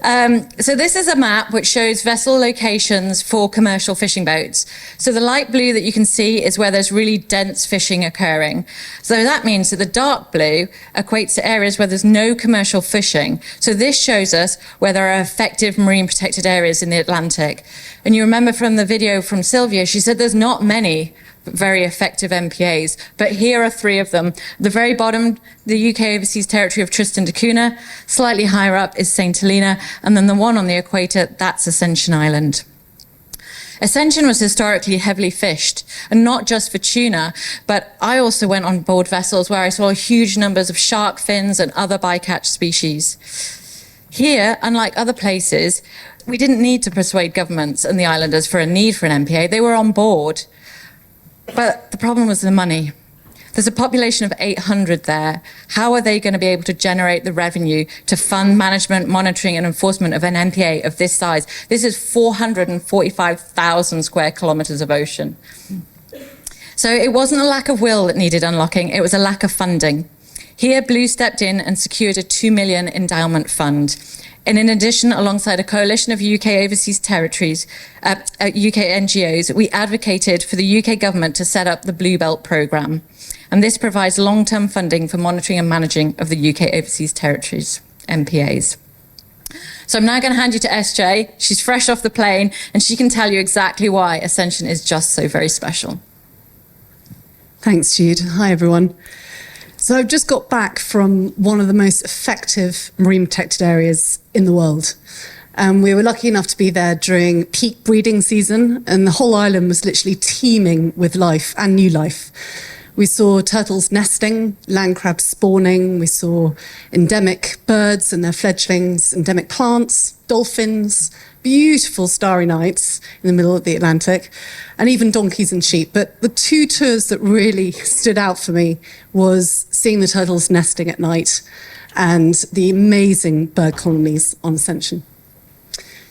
S6: So this is a map which shows vessel locations for commercial fishing boats. So the light blue that you can see is where there's really dense fishing occurring. So that means that the dark blue equates to areas where there's no commercial fishing. So this shows us where there are effective marine protected areas in the Atlantic. And you remember from the video from Sylvia, she said there's not many very effective MPAs, but here are 3 of them. The very bottom, the UK Overseas Territory of Tristan da Cunha. Slightly higher up is St. Helena, and then the one on the equator, that's Ascension Island. Ascension was historically heavily fished, and not just for tuna, but I also went on board vessels where I saw huge numbers of shark fins and other bycatch species. Here, unlike other places, we didn't need to persuade governments and the islanders for a need for an MPA. They were on board. But the problem was the money. There's a population of 800 there. How are they going to be able to generate the revenue to fund management, monitoring and enforcement of an MPA of this size? This is 445,000 square kilometres of ocean. So it wasn't a lack of will that needed unlocking, it was a lack of funding. Here, Blue stepped in and secured a $2 million endowment fund. And in addition, alongside a coalition of UK overseas territories, UK NGOs, we advocated for the UK government to set up the Blue Belt programme. And this provides long-term funding for monitoring and managing of the UK overseas territories, MPAs. So I'm now going to hand you to SJ. She's fresh off the plane, and she can tell you exactly why Ascension is just so very special.
S1: Thanks, Jude. Hi, everyone. So I've just got back from one of the most effective marine protected areas in the world. We were lucky enough to be there during peak breeding season, and the whole island was literally teeming with life and new life. We saw turtles nesting, land crabs spawning, we saw endemic birds and their fledglings, endemic plants, dolphins, beautiful starry nights in the middle of the Atlantic, and even donkeys and sheep. But the two tours that really stood out for me was seeing the turtles nesting at night and the amazing bird colonies on Ascension.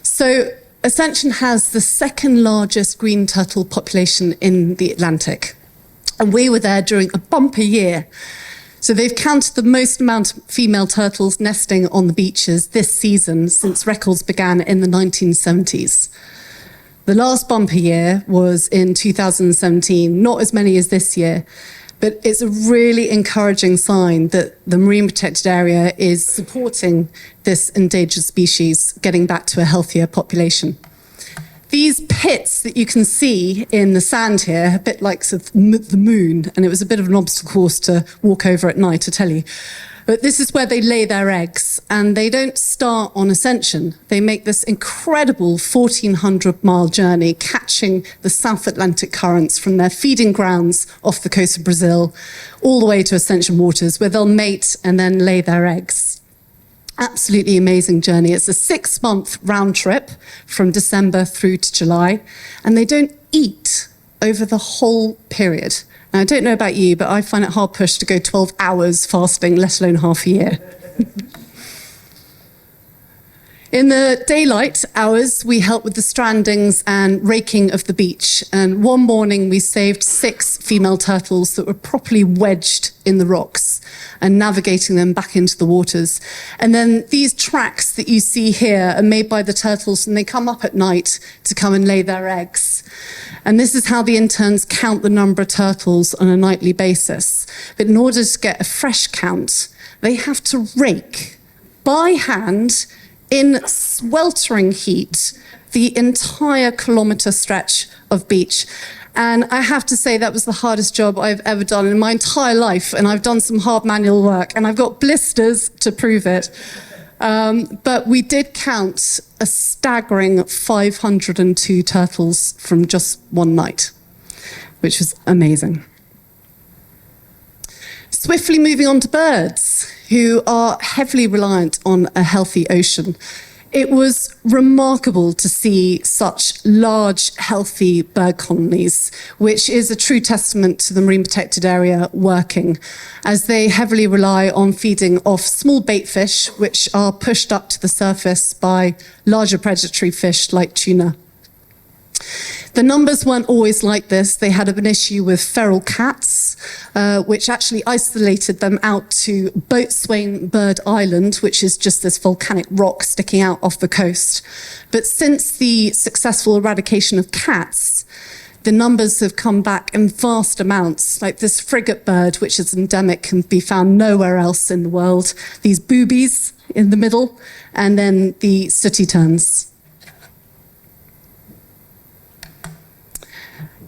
S1: So Ascension has the second largest green turtle population in the Atlantic. And we were there during a bumper year. So they've counted the most amount of female turtles nesting on the beaches this season since records began in the 1970s. The last bumper year was in 2017, not as many as this year, but it's a really encouraging sign that the marine protected area is supporting this endangered species getting back to a healthier population. These pits that you can see in the sand here, a bit like sort of the moon, and it was a bit of an obstacle course to walk over at night, I tell you. But this is where they lay their eggs, and they don't start on Ascension. They make this incredible 1,400-mile journey, catching the South Atlantic currents from their feeding grounds off the coast of Brazil, all the way to Ascension waters, where they'll mate and then lay their eggs. Absolutely amazing journey. It's a 6-month round trip from December through to July, and they don't eat over the whole period. Now, I don't know about you, but I find it hard pushed to go 12 hours fasting, let alone half a year. In the daylight hours, we help with the strandings and raking of the beach. And one morning, we saved 6 female turtles that were properly wedged in the rocks and navigating them back into the waters. And then these tracks that you see here are made by the turtles, and they come up at night to come and lay their eggs. And this is how the interns count the number of turtles on a nightly basis. But in order to get a fresh count, they have to rake by hand in sweltering heat the entire kilometre stretch of beach. And I have to say that was the hardest job I've ever done in my entire life, and I've done some hard manual work, and I've got blisters to prove it. But we did count a staggering 502 turtles from just one night, which was amazing. Swiftly moving on to birds, who are heavily reliant on a healthy ocean. It was remarkable to see such large, healthy bird colonies, which is a true testament to the marine protected area working, as they heavily rely on feeding off small bait fish, which are pushed up to the surface by larger predatory fish like tuna. The numbers weren't always like this. They had an issue with feral cats, which actually isolated them out to Boatswain Bird Island, which is just this volcanic rock sticking out off the coast. But since the successful eradication of cats, the numbers have come back in vast amounts, like this frigate bird, which is endemic, can be found nowhere else in the world, these boobies in the middle, and then the sooty terns.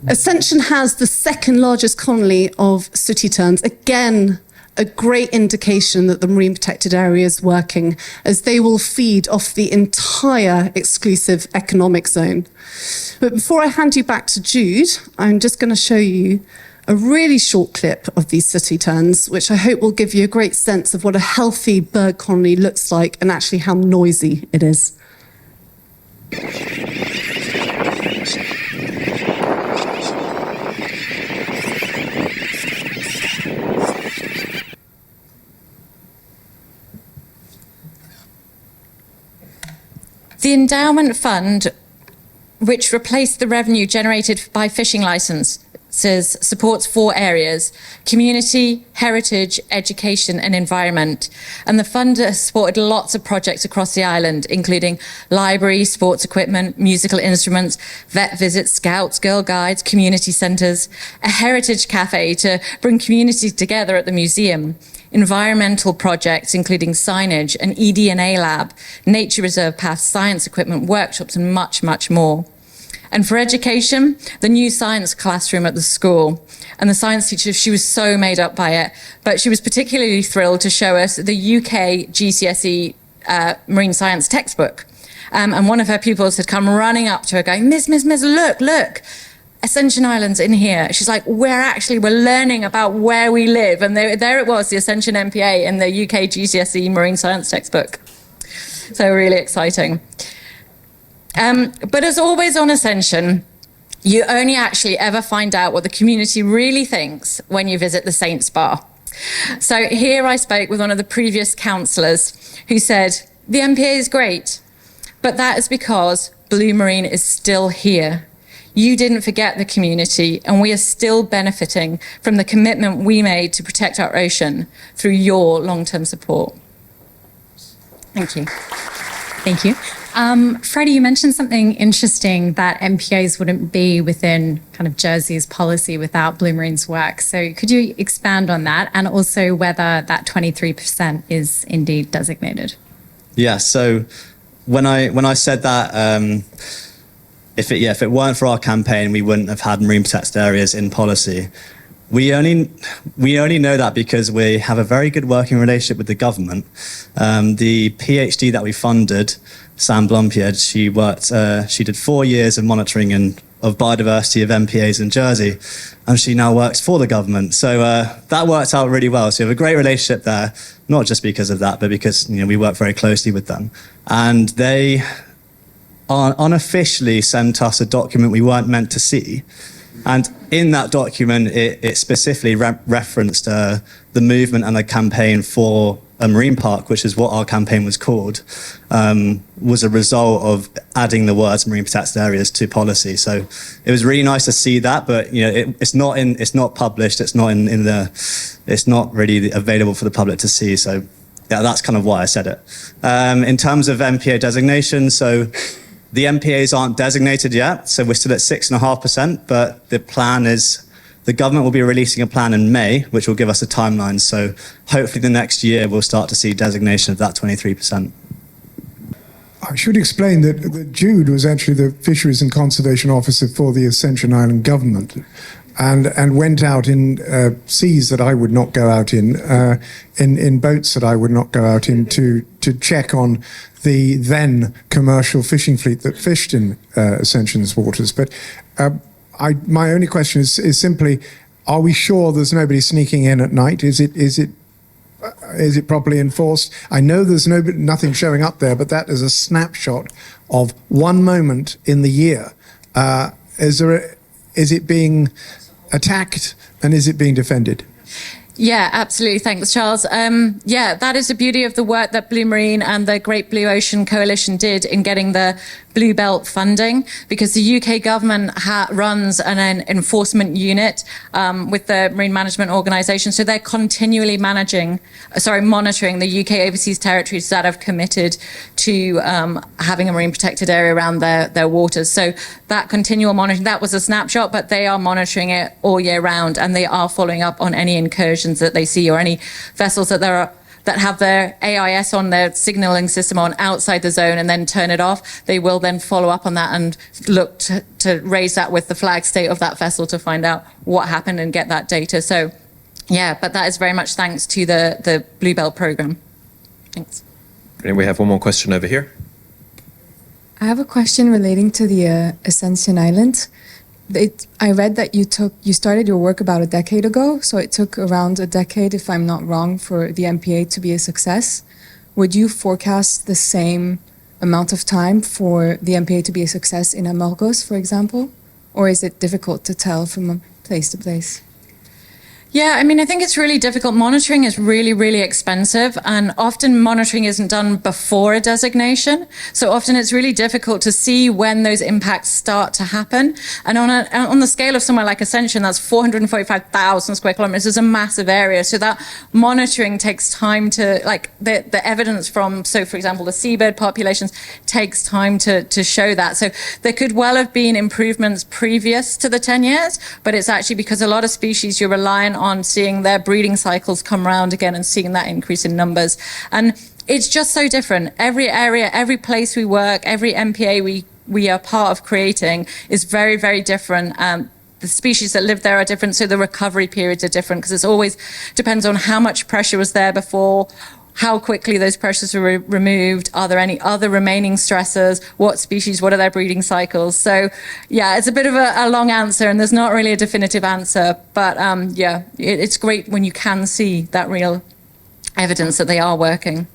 S1: Ascension has the second largest colony of sooty terns. Again, a great indication that the marine protected area is working, as they will feed off the entire exclusive economic zone. But before I hand you back to Jude, I'm just going to show you a really short clip of these sooty terns, which I hope will give you a great sense of what a healthy bird colony looks like and actually how noisy it is.
S6: The endowment fund, which replaced the revenue generated by fishing licenses, supports 4 areas: community, heritage, education and environment. And the fund has supported lots of projects across the island, including library, sports equipment, musical instruments, vet visits, scouts, girl guides, community centres, a heritage cafe to bring community together at the museum, environmental projects, including signage, an eDNA lab, nature reserve paths, science equipment, workshops, and much, much more. And for education, the new science classroom at the school. And the science teacher, she was so made up by it, but she was particularly thrilled to show us the UK GCSE marine science textbook. And one of her pupils had come running up to her going, Miss, look, Ascension Island's in here. She's like, we're learning about where we live. And there it was, the Ascension MPA in the UK GCSE marine science textbook. So really exciting. But as always on Ascension, you only actually ever find out what the community really thinks when you visit the Saints Bar. So here I spoke with one of the previous councillors who said, the MPA is great, but that is because Blue Marine is still here. You didn't forget the community, and we are still benefiting from the commitment we made to protect our ocean through your long-term support. Thank you.
S4: Thank you. Freddie, you mentioned something interesting, that MPAs wouldn't be within kind of Jersey's policy without Blue Marine's work. So could you expand on that, and also whether that 23% is indeed designated?
S12: Yeah, so when I said that, if it weren't for our campaign, we wouldn't have had marine protected areas in policy. We only know that because we have a very good working relationship with the government. The PhD that we funded, Sam Blompied, she did 4 years of monitoring of biodiversity of MPAs in Jersey, and she now works for the government. So that worked out really well. So we have a great relationship there, not just because of that, but because we work very closely with them. And they unofficially sent us a document we weren't meant to see. And in that document, it specifically referenced the movement and the campaign for a marine park, which is what our campaign was called, was a result of adding the words marine protected areas to policy. So it was really nice to see that, but it's not published. It's not really available for the public to see. So yeah, that's kind of why I said it. In terms of MPA designation, so the MPAs aren't designated yet, so we're still at 6.5%, but the plan is the government will be releasing a plan in May, which will give us a timeline. So hopefully the next year we'll start to see designation of that 23%.
S16: I should explain that Jude was actually the Fisheries and Conservation Officer for the Ascension Island government, and went out in seas that I would not go out in boats that I would not go out in to check on the then commercial fishing fleet that fished in Ascension's waters. But my only question is simply, are we sure there's nobody sneaking in at night? Is it properly enforced? I know there's nothing showing up there, but that is a snapshot of one moment in the year. Is it being attacked, and is it being defended?
S6: Yeah, absolutely. Thanks, Charles. Yeah, that is the beauty of the work that Blue Marine and the Great Blue Ocean Coalition did in getting the Blue Belt funding, because the UK government runs an enforcement unit with the Marine Management Organisation. So they're continually monitoring the UK overseas territories that have committed to having a marine protected area around their waters. So that continual monitoring, that was a snapshot, but they are monitoring it all year round, and they are following up on any incursions that they see, or any vessels that have their AIS on, their signaling system on outside the zone and then turn it off. They will then follow up on that and look to raise that with the flag state of that vessel to find out what happened and get that data. So yeah, but that is very much thanks to the Blue Belt program. Thanks.
S17: We have one more question over here.
S18: I have a question relating to the Ascension Island. I read that you started your work about a decade ago, so it took around a decade, if I'm not wrong, for the MPA to be a success. Would you forecast the same amount of time for the MPA to be a success in Amorgos, for example? Or is it difficult to tell from place to place?
S6: Yeah, I mean, I think it's really difficult. Monitoring is really, really expensive, and often monitoring isn't done before a designation. So often it's really difficult to see when those impacts start to happen. And on the scale of somewhere like Ascension, that's 445,000 square kilometers, is a massive area. So that monitoring takes time to, like, the evidence from, so for example, the seabird populations takes time to show that. So there could well have been improvements previous to the 10 years, but it's actually because a lot of species, you're reliant on seeing their breeding cycles come round again and seeing that increase in numbers. And it's just so different. Every area, every place we work, every MPA we are part of creating is very, very different. The species that live there are different, so the recovery periods are different, because it always depends on how much pressure was there before, how quickly those pressures were removed, are there any other remaining stressors, what species, what are their breeding cycles. So yeah, it's a bit of a long answer, and there's not really a definitive answer, but yeah, it's great when you can see that real evidence that they are working.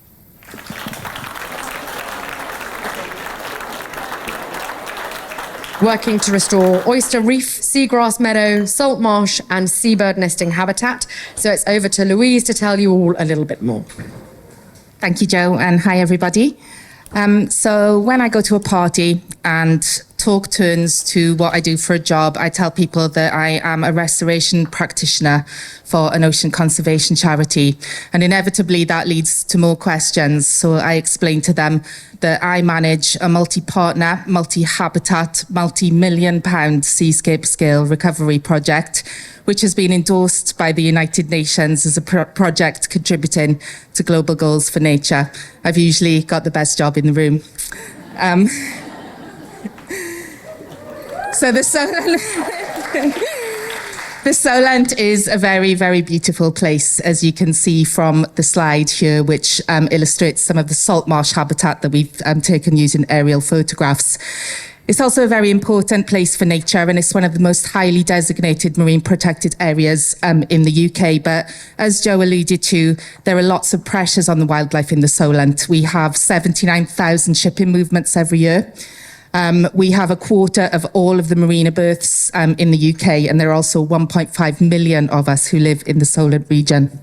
S19: Working to restore oyster reef, seagrass meadow, salt marsh and seabird nesting habitat. So it's over to Louise to tell you all a little bit more.
S20: Thank you, Jo, and hi, everybody. So when I go to a party and talk turns to what I do for a job, I tell people that I am a restoration practitioner for an ocean conservation charity. And inevitably that leads to more questions. So I explain to them that I manage a multi-partner, multi-habitat, multi-million-pound seascape scale recovery project, which has been endorsed by the United Nations as a project contributing to global goals for nature. I've usually got the best job in the room. So the Solent is a very, very beautiful place, as you can see from the slide here, which illustrates some of the salt marsh habitat that we've taken using aerial photographs. It's also a very important place for nature, and it's one of the most highly designated marine protected areas in the UK. But as Jo alluded to, there are lots of pressures on the wildlife in the Solent. We have 79,000 shipping movements every year. We have a quarter of all of the marina berths in the UK, and there are also 1.5 million of us who live in the Solent region.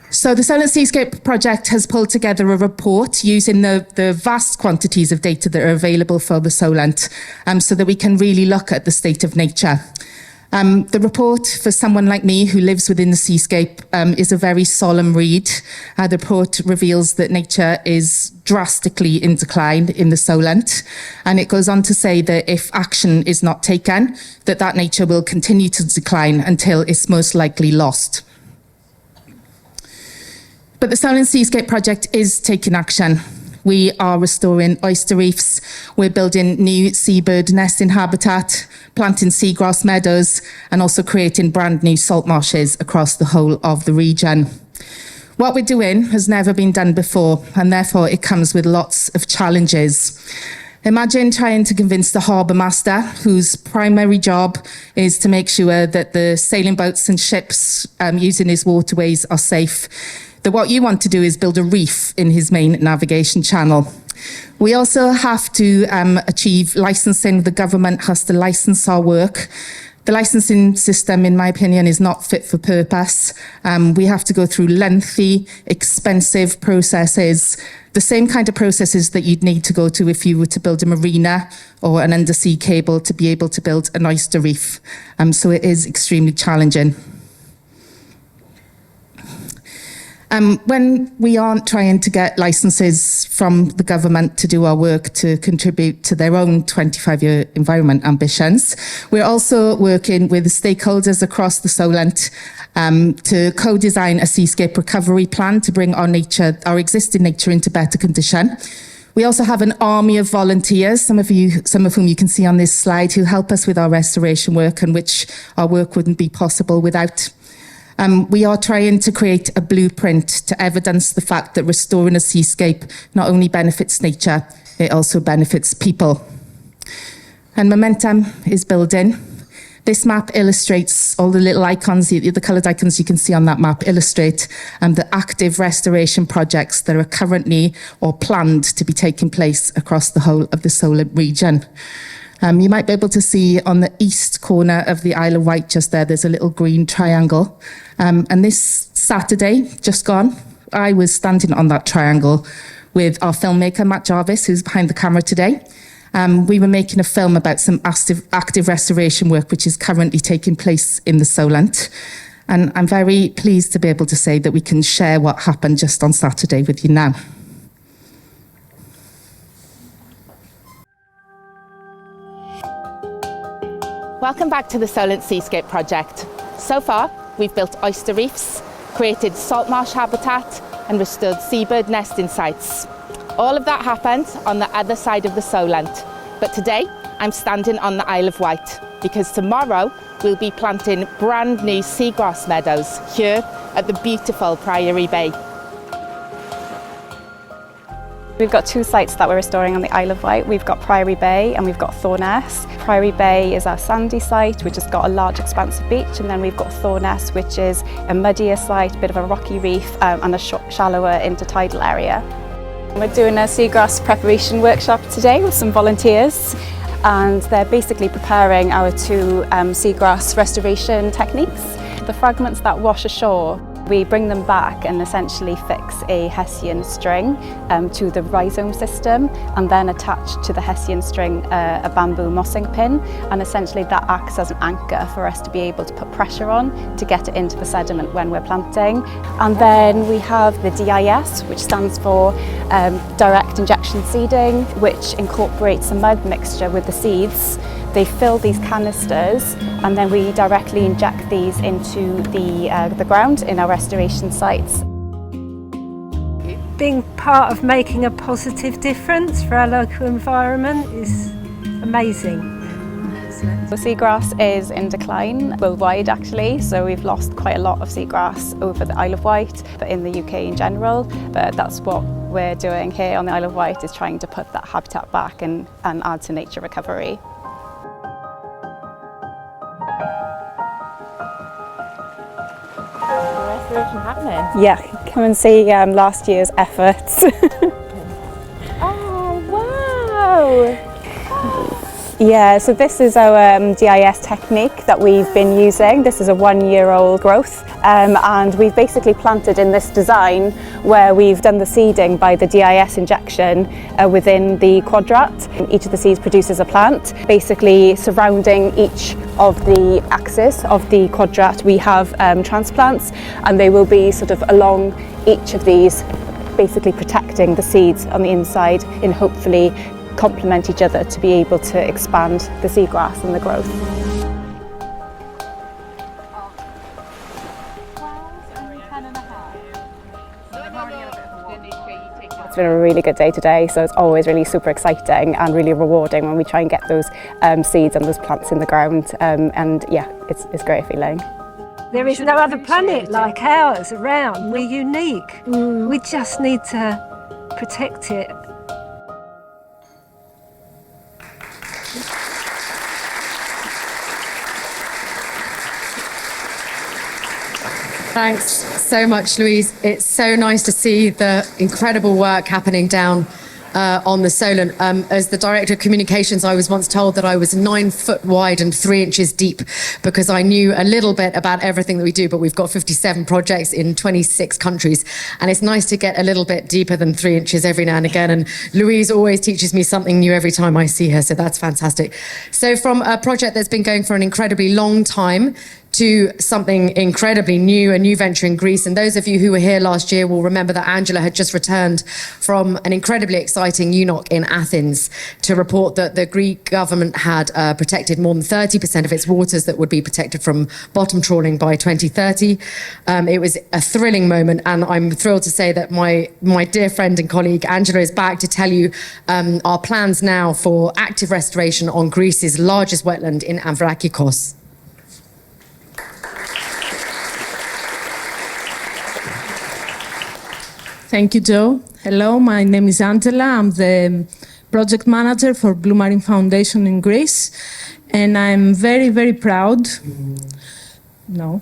S20: So the Solent Seascape Project has pulled together a report using the vast quantities of data that are available for the Solent so that we can really look at the state of nature. The report, for someone like me who lives within the seascape, is a very solemn read. The report reveals that nature is drastically in decline in the Solent, and it goes on to say that if action is not taken, that nature will continue to decline until it's most likely lost. But the Solent Seascape Project is taking action. We are restoring oyster reefs, we're building new seabird nesting habitat, planting seagrass meadows, and also creating brand new salt marshes across the whole of the region. What we're doing has never been done before, and therefore it comes with lots of challenges. Imagine trying to convince the harbour master, whose primary job is to make sure that the sailing boats and ships using his waterways are safe, that what you want to do is build a reef in his main navigation channel. We also have to achieve licensing. The government has to license our work. The licensing system, in my opinion, is not fit for purpose. We have to go through lengthy, expensive processes, the same kind of processes that you'd need to go to if you were to build a marina or an undersea cable to be able to build an oyster reef. So it is extremely challenging. When we aren't trying to get licenses from the government to do our work to contribute to their own 25-year environment ambitions, we're also working with stakeholders across the Solent to co-design a seascape recovery plan to bring our existing nature into better condition. We also have an army of volunteers, some of whom you can see on this slide, who help us with our restoration work, and which our work wouldn't be possible without. We are trying to create a blueprint to evidence the fact that restoring a seascape not only benefits nature, it also benefits people. And momentum is building. This map illustrates all the little icons, the coloured icons you can see on that map illustrate the active restoration projects that are currently or planned to be taking place across the whole of the Solent region. You might be able to see on the east corner of the Isle of Wight just there's a little green triangle. And this Saturday, just gone, I was standing on that triangle with our filmmaker, Matt Jarvis, who's behind the camera today. We were making a film about some active restoration work, which is currently taking place in the Solent. And I'm very pleased to be able to say that we can share what happened just on Saturday with you now.
S21: Welcome back to the Solent Seascape Project. So far, we've built oyster reefs, created salt marsh habitat, and restored seabird nesting sites. All of that happened on the other side of the Solent. But today, I'm standing on the Isle of Wight, because tomorrow we'll be planting brand new seagrass meadows here at the beautiful Priory Bay.
S22: We've got two sites that we're restoring on the Isle of Wight. We've got Priory Bay and we've got Thorness. Priory Bay is our sandy site, which has got a large expansive beach, and then we've got Thorness, which is a muddier site, a bit of a rocky reef and a shallower intertidal area. We're doing a seagrass preparation workshop today with some volunteers, and they're basically preparing our two seagrass restoration techniques. The fragments that wash ashore, we bring them back and essentially fix a Hessian string to the rhizome system, and then attach to the Hessian string a bamboo mossing pin, and essentially that acts as an anchor for us to be able to put pressure on to get it into the sediment when we're planting. And then we have the DIS, which stands for direct injection seeding, which incorporates a mud mixture with the seeds. They fill these canisters, and then we directly inject these into the ground in our restoration sites.
S23: Being part of making a positive difference for our local environment is amazing.
S22: The seagrass is in decline worldwide actually, so we've lost quite a lot of seagrass over the Isle of Wight, but in the UK in general. But that's what we're doing here on the Isle of Wight, is trying to put that habitat back and add to nature recovery. Happening. Yeah, come and see last year's efforts. Oh, wow! Yeah, so this is our DIS technique that we've been using. This is a 1-year-old growth, and we've basically planted in this design where we've done the seeding by the DIS injection within the quadrat. Each of the seeds produces a plant. Basically surrounding each of the axis of the quadrat we have transplants, and they will be sort of along each of these, basically protecting the seeds on the inside and hopefully complement each other to be able to expand the seagrass and the growth. It's been a really good day today, so it's always really super exciting and really rewarding when we try and get those seeds and those plants in the ground, and yeah, it's a great feeling.
S23: There is no other planet like ours around. We're unique. We just need to protect it.
S19: Thanks so much, Louise. It's so nice to see the incredible work happening down on the Solent. As the Director of Communications, I was once told that I was 9 foot wide and 3 inches deep because I knew a little bit about everything that we do, but we've got 57 projects in 26 countries. And it's nice to get a little bit deeper than 3 inches every now and again. And Louise always teaches me something new every time I see her, so that's fantastic. So from a project that's been going for an incredibly long time to something incredibly new, a new venture in Greece. And those of you who were here last year will remember that Angela had just returned from an incredibly exciting UNOC in Athens to report that the Greek government had protected more than 30% of its waters that would be protected from bottom trawling by 2030. It was a thrilling moment, and I'm thrilled to say that my dear friend and colleague Angela is back to tell you our plans now for active restoration on Greece's largest wetland in Amvrakikos.
S24: Thank you, Joe. Hello, my name is Angela. I'm the project manager for Blue Marine Foundation in Greece, and I'm very, very proud. No,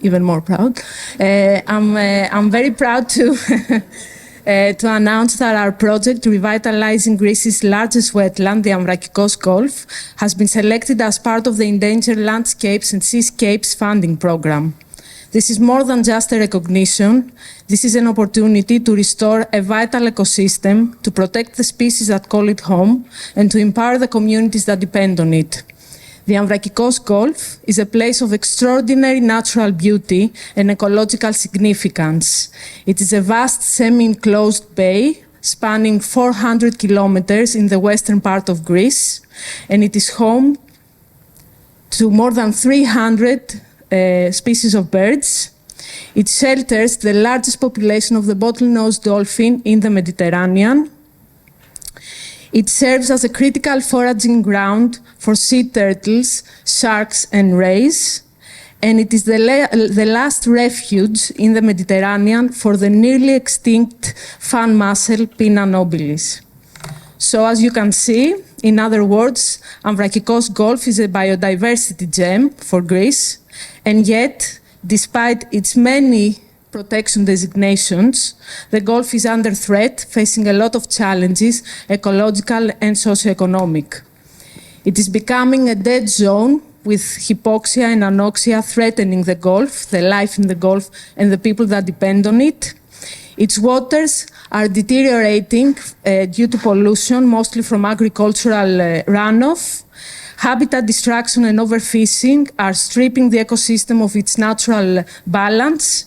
S24: even more proud. I'm very proud to to announce that our project, Revitalizing Greece's largest wetland, the Amvrakikos Gulf, has been selected as part of the Endangered Landscapes and Seascapes Funding Programme. This is more than just a recognition. This is an opportunity to restore a vital ecosystem, to protect the species that call it home, and to empower the communities that depend on it. The Amvrakikos Gulf is a place of extraordinary natural beauty and ecological significance. It is a vast semi-enclosed bay spanning 400 kilometers in the western part of Greece, and it is home to more than 300 species of birds. It shelters the largest population of the bottlenose dolphin in the Mediterranean. It serves as a critical foraging ground for sea turtles, sharks, and rays. And it is the last refuge in the Mediterranean for the nearly extinct fan mussel Pinna nobilis. So as you can see, in other words, Amvrakikos Gulf is a biodiversity gem for Greece, and yet, despite its many protection designations, the Gulf is under threat, facing a lot of challenges, ecological and socioeconomic. It is becoming a dead zone, with hypoxia and anoxia threatening the Gulf, the life in the Gulf, and the people that depend on it. Its waters are deteriorating due to pollution, mostly from agricultural runoff. Habitat destruction and overfishing are stripping the ecosystem of its natural balance,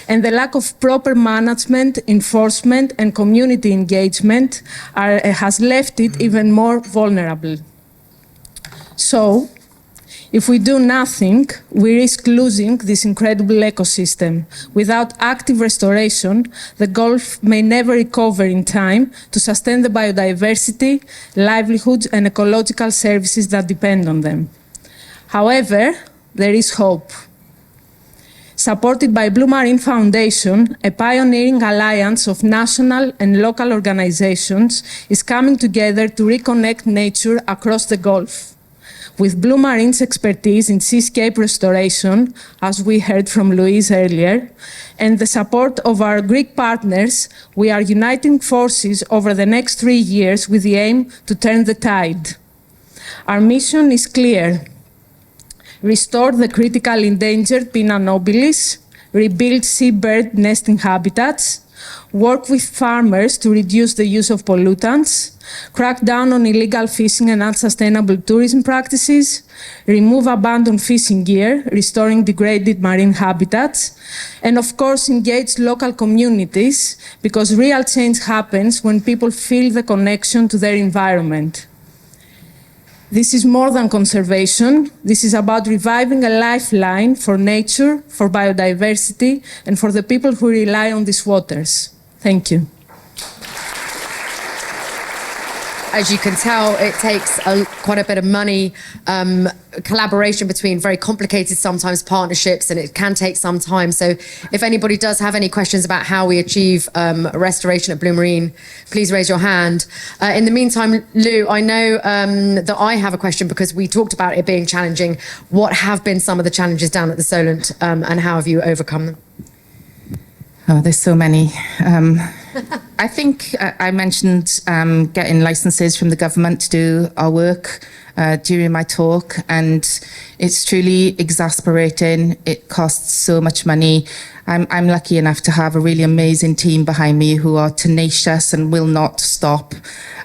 S24: and the lack of proper management, enforcement, and community engagement has left it even more vulnerable. So, if we do nothing, we risk losing this incredible ecosystem. Without active restoration, the Gulf may never recover in time to sustain the biodiversity, livelihoods, and ecological services that depend on them. However, there is hope. Supported by Blue Marine Foundation, a pioneering alliance of national and local organizations is coming together to reconnect nature across the Gulf. With Blue Marine's expertise in seascape restoration, as we heard from Louise earlier, and the support of our Greek partners, we are uniting forces over the next 3 years with the aim to turn the tide. Our mission is clear: restore the critically endangered Pinna nobilis, rebuild seabird nesting habitats, work with farmers to reduce the use of pollutants, crack down on illegal fishing and unsustainable tourism practices, remove abandoned fishing gear, restoring degraded marine habitats, and of course engage local communities, because real change happens when people feel the connection to their environment. This is more than conservation. This is about reviving a lifeline for nature, for biodiversity, and for the people who rely on these waters. Thank you.
S19: As you can tell, it takes quite a bit of money, collaboration between very complicated, sometimes partnerships, and it can take some time. So if anybody does have any questions about how we achieve restoration at Blue Marine, please raise your hand. In the meantime, Lou, I know that I have a question because we talked about it being challenging. What have been some of the challenges down at the Solent, and how have you overcome them?
S20: Oh, there's so many. I think I mentioned getting licenses from the government to do our work during my talk, and it's truly exasperating. It costs so much money. I'm lucky enough to have a really amazing team behind me who are tenacious and will not stop.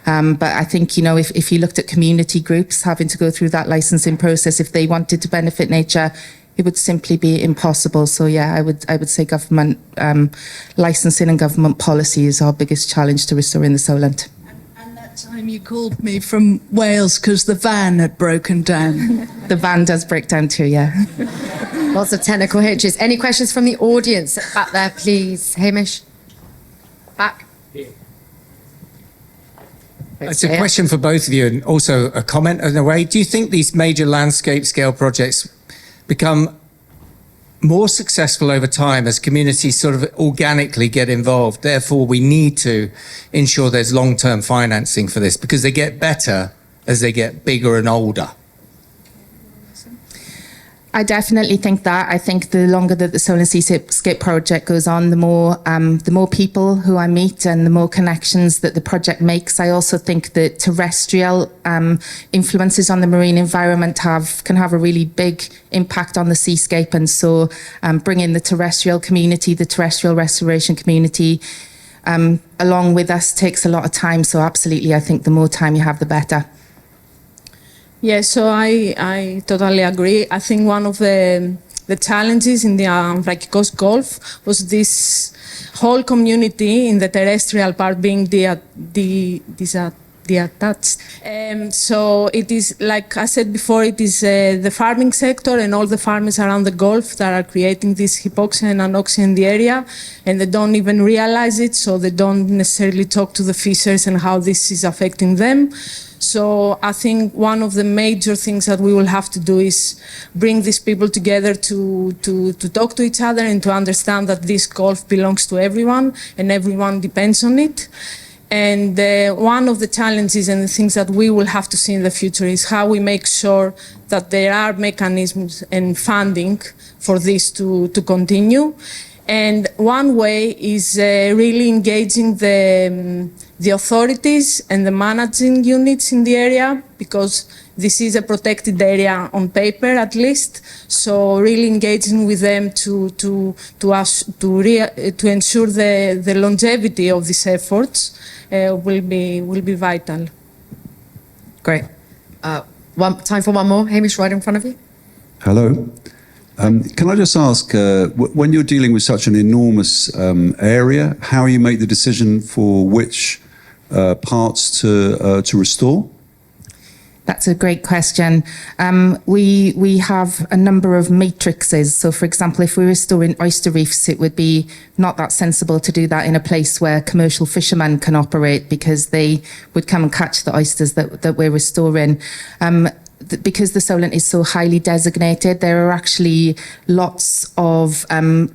S20: But I think, you know, if you looked at community groups having to go through that licensing process, if they wanted to benefit nature, it would simply be impossible. So yeah, I would say government licensing and government policy is our biggest challenge to restoring the Solent.
S1: And that time you called me from Wales because the van had broken down.
S20: The van does break down too, yeah.
S19: Lots of technical hitches. Any questions from the audience back there, please? Hamish? Back?
S2: It's a question for both of you, and also a comment in a way. Do you think these major landscape scale projects become more successful over time as communities sort of organically get involved? Therefore, we need to ensure there's long-term financing for this, because they get better as they get bigger and older.
S20: I definitely think that. I think the longer that the Solent Seascape project goes on, the more people who I meet and the more connections that the project makes. I also think that terrestrial influences on the marine environment can have a really big impact on the seascape. And so bringing the terrestrial community, the terrestrial restoration community, along with us takes a lot of time. So absolutely, I think the more time you have, the better.
S24: Yeah, so I totally agree. I think one of the challenges in the Amvrakikos Gulf was this whole community in the terrestrial part being attached. So it is, like I said before, it is the farming sector and all the farmers around the Gulf that are creating this hypoxia and anoxia in the area, and they don't even realize it, so they don't necessarily talk to the fishers and how this is affecting them. So I think one of the major things that we will have to do is bring these people together to talk to each other and to understand that this Gulf belongs to everyone and everyone depends on it. And one of the challenges and the things that we will have to see in the future is how we make sure that there are mechanisms and funding for this to continue. And one way is really engaging the authorities and the managing units in the area, because this is a protected area on paper, at least. So really engaging with them to ensure the longevity of these efforts will be vital.
S19: Great. Time for one more. Hamish, right in front of you.
S3: Hello. Can I just ask, when you're dealing with such an enormous area, how you make the decision for which parts to restore?
S20: That's a great question. We have a number of matrices. So, for example, if we're restoring oyster reefs, it would be not that sensible to do that in a place where commercial fishermen can operate, because they would come and catch the oysters that we're restoring. Because the Solent is so highly designated, there are actually lots of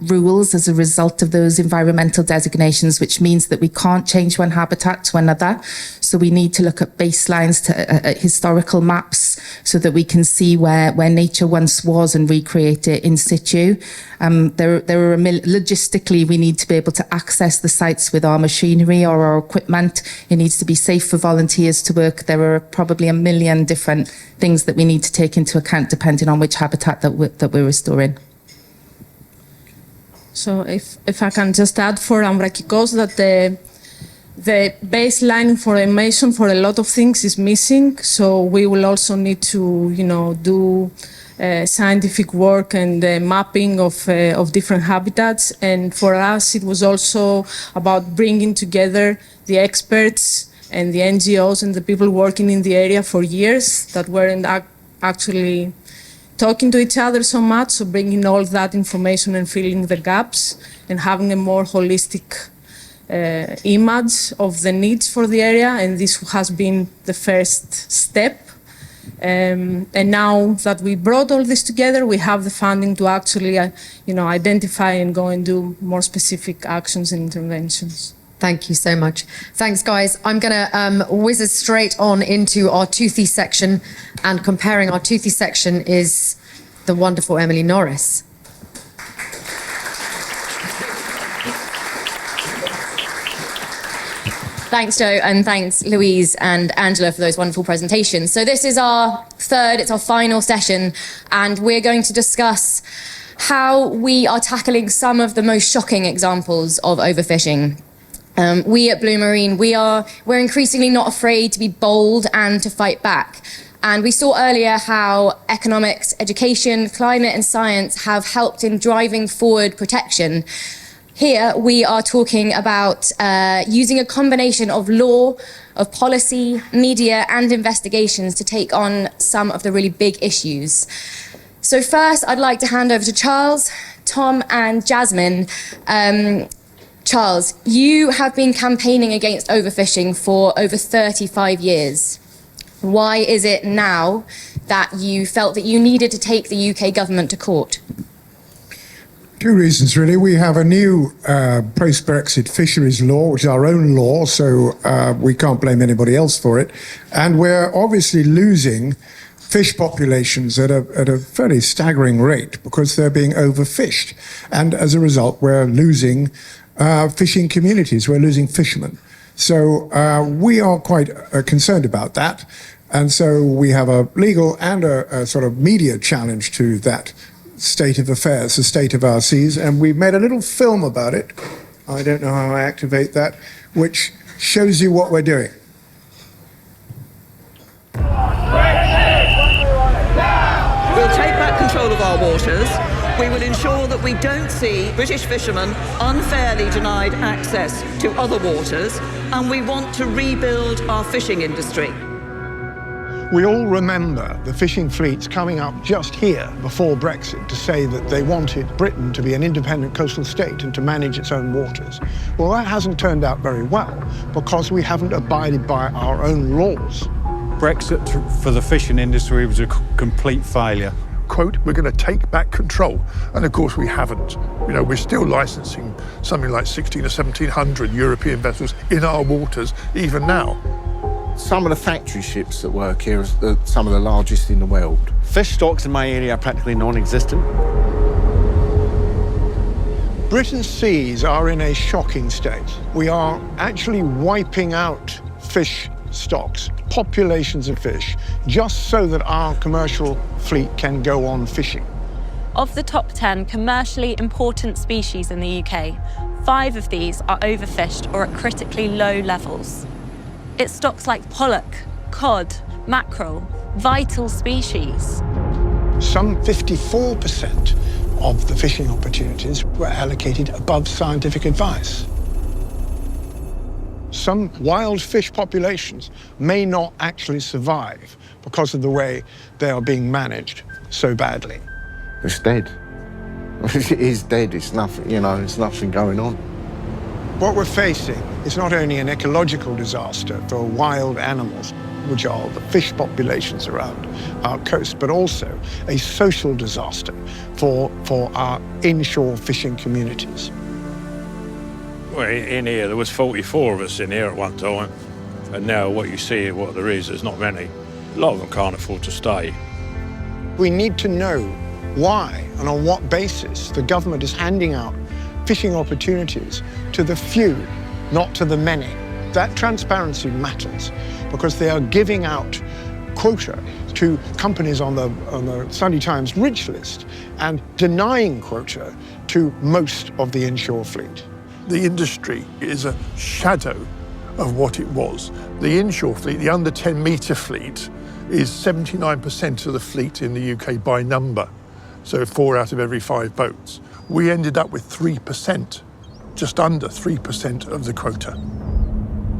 S20: rules as a result of those environmental designations, which means that we can't change one habitat to another. So we need to look at baselines, at historical maps, so that we can see where nature once was and recreate it in situ. Logistically, we need to be able to access the sites with our machinery or our equipment. It needs to be safe for volunteers to work. There are probably a million different things that we need to take into account depending on which habitat that we're restoring.
S24: So if I can just add for Ambrakikos that the baseline information for a lot of things is missing. So we will also need to, do scientific work and mapping of different habitats. And for us, it was also about bringing together the experts and the NGOs and the people working in the area for years that weren't actually talking to each other so much. So bringing all that information and filling the gaps and having a more holistic image of the needs for the area. And this has been the first step. And now that we brought all this together, we have the funding to actually, identify and go and do more specific actions and interventions.
S19: Thank you so much. Thanks, guys. I'm going to whiz us straight on into our toothy section, and comparing our toothy section is the wonderful Emily Norris.
S6: Thanks, Jo, and thanks, Louise and Angela, for those wonderful presentations. So this is our final session, and we're going to discuss how we are tackling some of the most shocking examples of overfishing. We at Blue Marine, we're increasingly not afraid to be bold and to fight back. And we saw earlier how economics, education, climate and science have helped in driving forward protection. Here we are talking about using a combination of law, of policy, media and investigations to take on some of the really big issues. So first, I'd like to hand over to Charles, Tom and Jasmine. Charles, you have been campaigning against overfishing for over 35 years. Why is it now that you felt that you needed to take the UK government to court?
S16: Two reasons, really. We have a new post-Brexit fisheries law, which is our own law, so we can't blame anybody else for it. And we're obviously losing fish populations at a fairly staggering rate because they're being overfished. And as a result, we're losing fishing communities, we're losing fishermen. So we are quite concerned about that. And so we have a legal and a sort of media challenge to that state of affairs, the state of our seas. And we've made a little film about it. I don't know how I activate that, which shows you what we're doing.
S5: We'll take back control of our waters. We will ensure that we don't see British fishermen unfairly denied access to other waters, and we want to rebuild our fishing industry.
S7: We all remember the fishing fleets coming up just here before Brexit to say that they wanted Britain to be an independent coastal state and to manage its own waters. Well, that hasn't turned out very well because we haven't abided by our own laws.
S8: Brexit for the fishing industry was a complete failure.
S9: Quote, we're going to take back control. And of course we haven't. You know, we're still licensing something like 1,600 or 1,700 European vessels in our waters even now.
S25: Some of the factory ships that work here are some of the largest in the world.
S8: Fish stocks in my area are practically non-existent.
S7: Britain's seas are in a shocking state. We are actually wiping out fish stocks, populations of fish, just so that our commercial fleet can go on fishing.
S26: Of the top 10 commercially important species in the UK, 5 of these are overfished or at critically low levels. It's stocks like pollock, cod, mackerel, vital species.
S7: Some 54% of the fishing opportunities were allocated above scientific advice. Some wild fish populations may not actually survive because of the way they are being managed so badly.
S25: It's dead. It is dead. It's nothing, you know, there's nothing going on.
S7: What we're facing is not only an ecological disaster for wild animals, which are the fish populations around our coast, but also a social disaster for our inshore fishing communities.
S8: Well, in here, there was 44 of us in here at one time. And now what you see, what there is, there's not many. A lot of them can't afford to stay.
S7: We need to know why and on what basis the government is handing out fishing opportunities to the few, not to the many. That transparency matters because they are giving out quota to companies on the Sunday Times rich list and denying quota to most of the inshore fleet.
S9: The industry is a shadow of what it was. The inshore fleet, the under 10 metre fleet, is 79% of the fleet in the UK by number. So 4 out of every 5 boats. We ended up with 3%, just under 3% of the quota.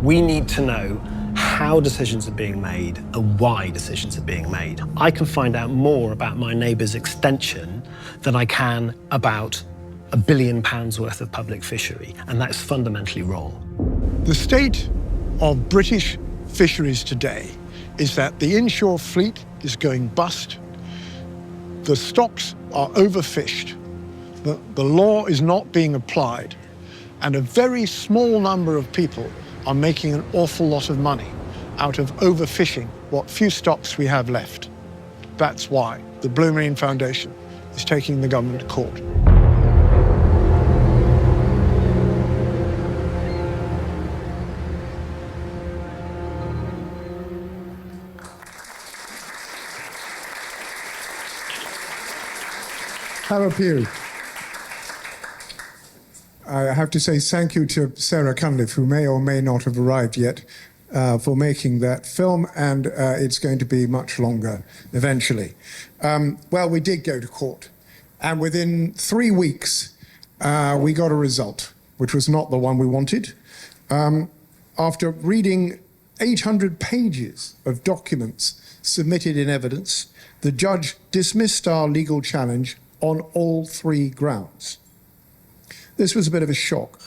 S27: We need to know how decisions are being made and why decisions are being made. I can find out more about my neighbour's extension than I can about £1 billion worth of public fishery, and that's fundamentally wrong.
S7: The state of British fisheries today is that the inshore fleet is going bust, the stocks are overfished, the law is not being applied, and a very small number of people are making an awful lot of money out of overfishing what few stocks we have left. That's why the Blue Marine Foundation is taking the government to court.
S16: Hannah Peary. I have to say thank you to Sarah Cunliffe, who may or may not have arrived yet, for making that film, and it's going to be much longer eventually. Well, we did go to court, and within 3 weeks, we got a result, which was not the one we wanted. After reading 800 pages of documents submitted in evidence, the judge dismissed our legal challenge on all 3 grounds. This was a bit of a shock.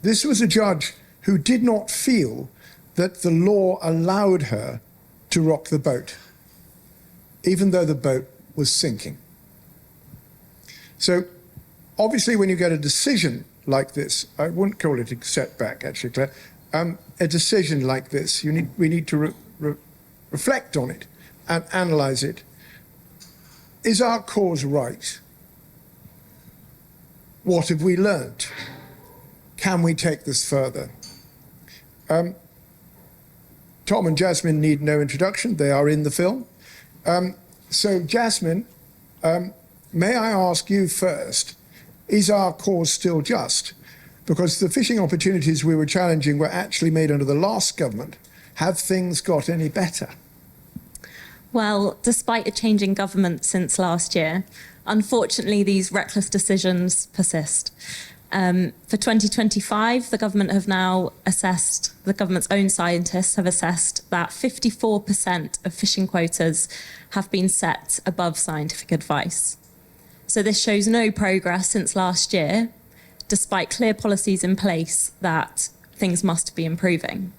S16: This was a judge who did not feel that the law allowed her to rock the boat, even though the boat was sinking. So, obviously, when you get a decision like this, I wouldn't call it a setback, actually, Claire, a decision like this, we need to reflect on it and analyse it. Is our cause right? What have we learnt? Can we take this further? Tom and Jasmine need no introduction. They are in the film. So, Jasmine, may I ask you first, is our cause still just? Because the fishing opportunities we were challenging were actually made under the last government. Have things got any better?
S26: Well, despite a change in government since last year, unfortunately, these reckless decisions persist. For 2025, the government's own scientists have assessed that 54% of fishing quotas have been set above scientific advice. So this shows no progress since last year, despite clear policies in place that things must be improving.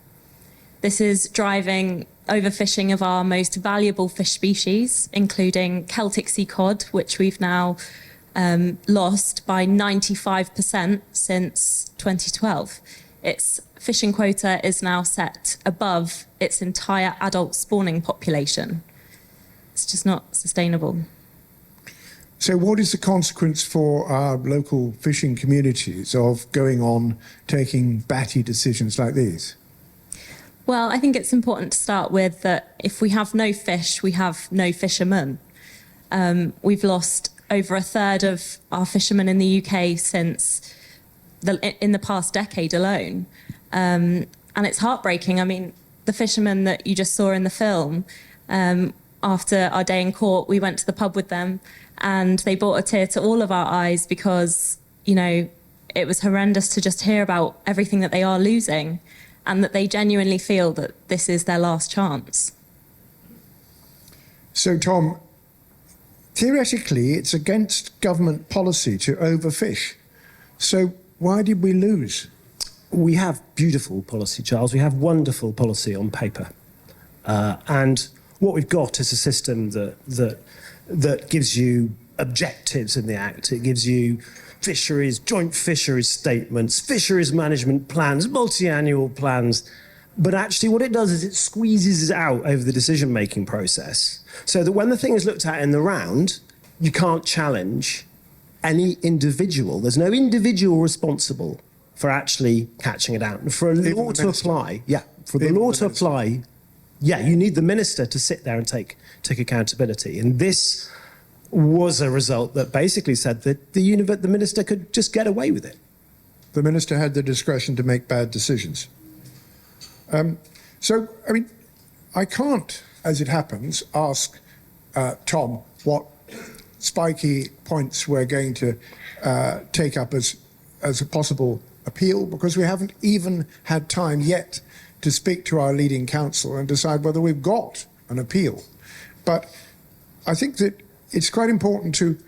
S26: This is driving overfishing of our most valuable fish species, including Celtic sea cod, which we've now lost by 95% since 2012. Its fishing quota is now set above its entire adult spawning population. It's just not sustainable.
S16: So what is the consequence for our local fishing communities of going on taking batty decisions like these?
S26: Well, I think it's important to start with that if we have no fish, we have no fishermen. We've lost over a third of our fishermen in the UK in the past decade alone. And it's heartbreaking. I mean, the fishermen that you just saw in the film, after our day in court, we went to the pub with them and they brought a tear to all of our eyes because, you know, it was horrendous to just hear about everything that they are losing and that they genuinely feel that this is their last chance.
S16: So, Tom, theoretically, it's against government policy to overfish. So why did we lose?
S27: We have beautiful policy, Charles. We have wonderful policy on paper. And what we've got is a system that gives you objectives in the Act. It gives you fisheries, joint fisheries statements, fisheries management plans, multi-annual plans. But actually what it does is it squeezes it out over the decision-making process so that when the thing is looked at in the round, you can't challenge any individual. There's no individual responsible for actually catching it out. And for a law to apply, you need the minister to sit there and take accountability. And this was a result that basically said that the minister could just get away with it.
S16: The minister had the discretion to make bad decisions. So, I mean, I can't, as it happens, ask Tom what spiky points we're going to take up as a possible appeal, because we haven't even had time yet to speak to our leading counsel and decide whether we've got an appeal. But I think that it's quite important to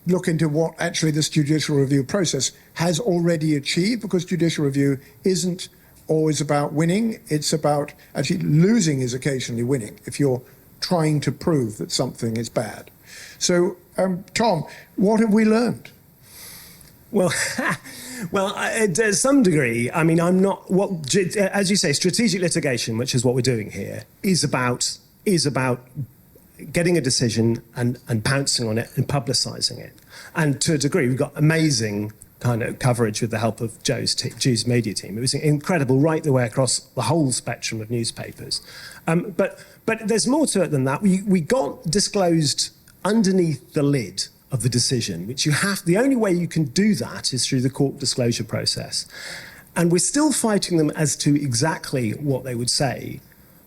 S16: look into what actually this judicial review process has already achieved, because judicial review isn't always about winning. It's about actually losing is occasionally winning if you're trying to prove that something is bad. So, Tom, what have we learned?
S27: Well, to some degree, I mean, as you say, strategic litigation, which is what we're doing here, is about getting a decision and pouncing on it and publicising it. And to a degree, we've got amazing kind of coverage with the help of Ju's media team. It was incredible right the way across the whole spectrum of newspapers. But there's more to it than that. We got disclosed underneath the lid of the decision, which the only way you can do that is through the court disclosure process. And we're still fighting them as to exactly what they would say.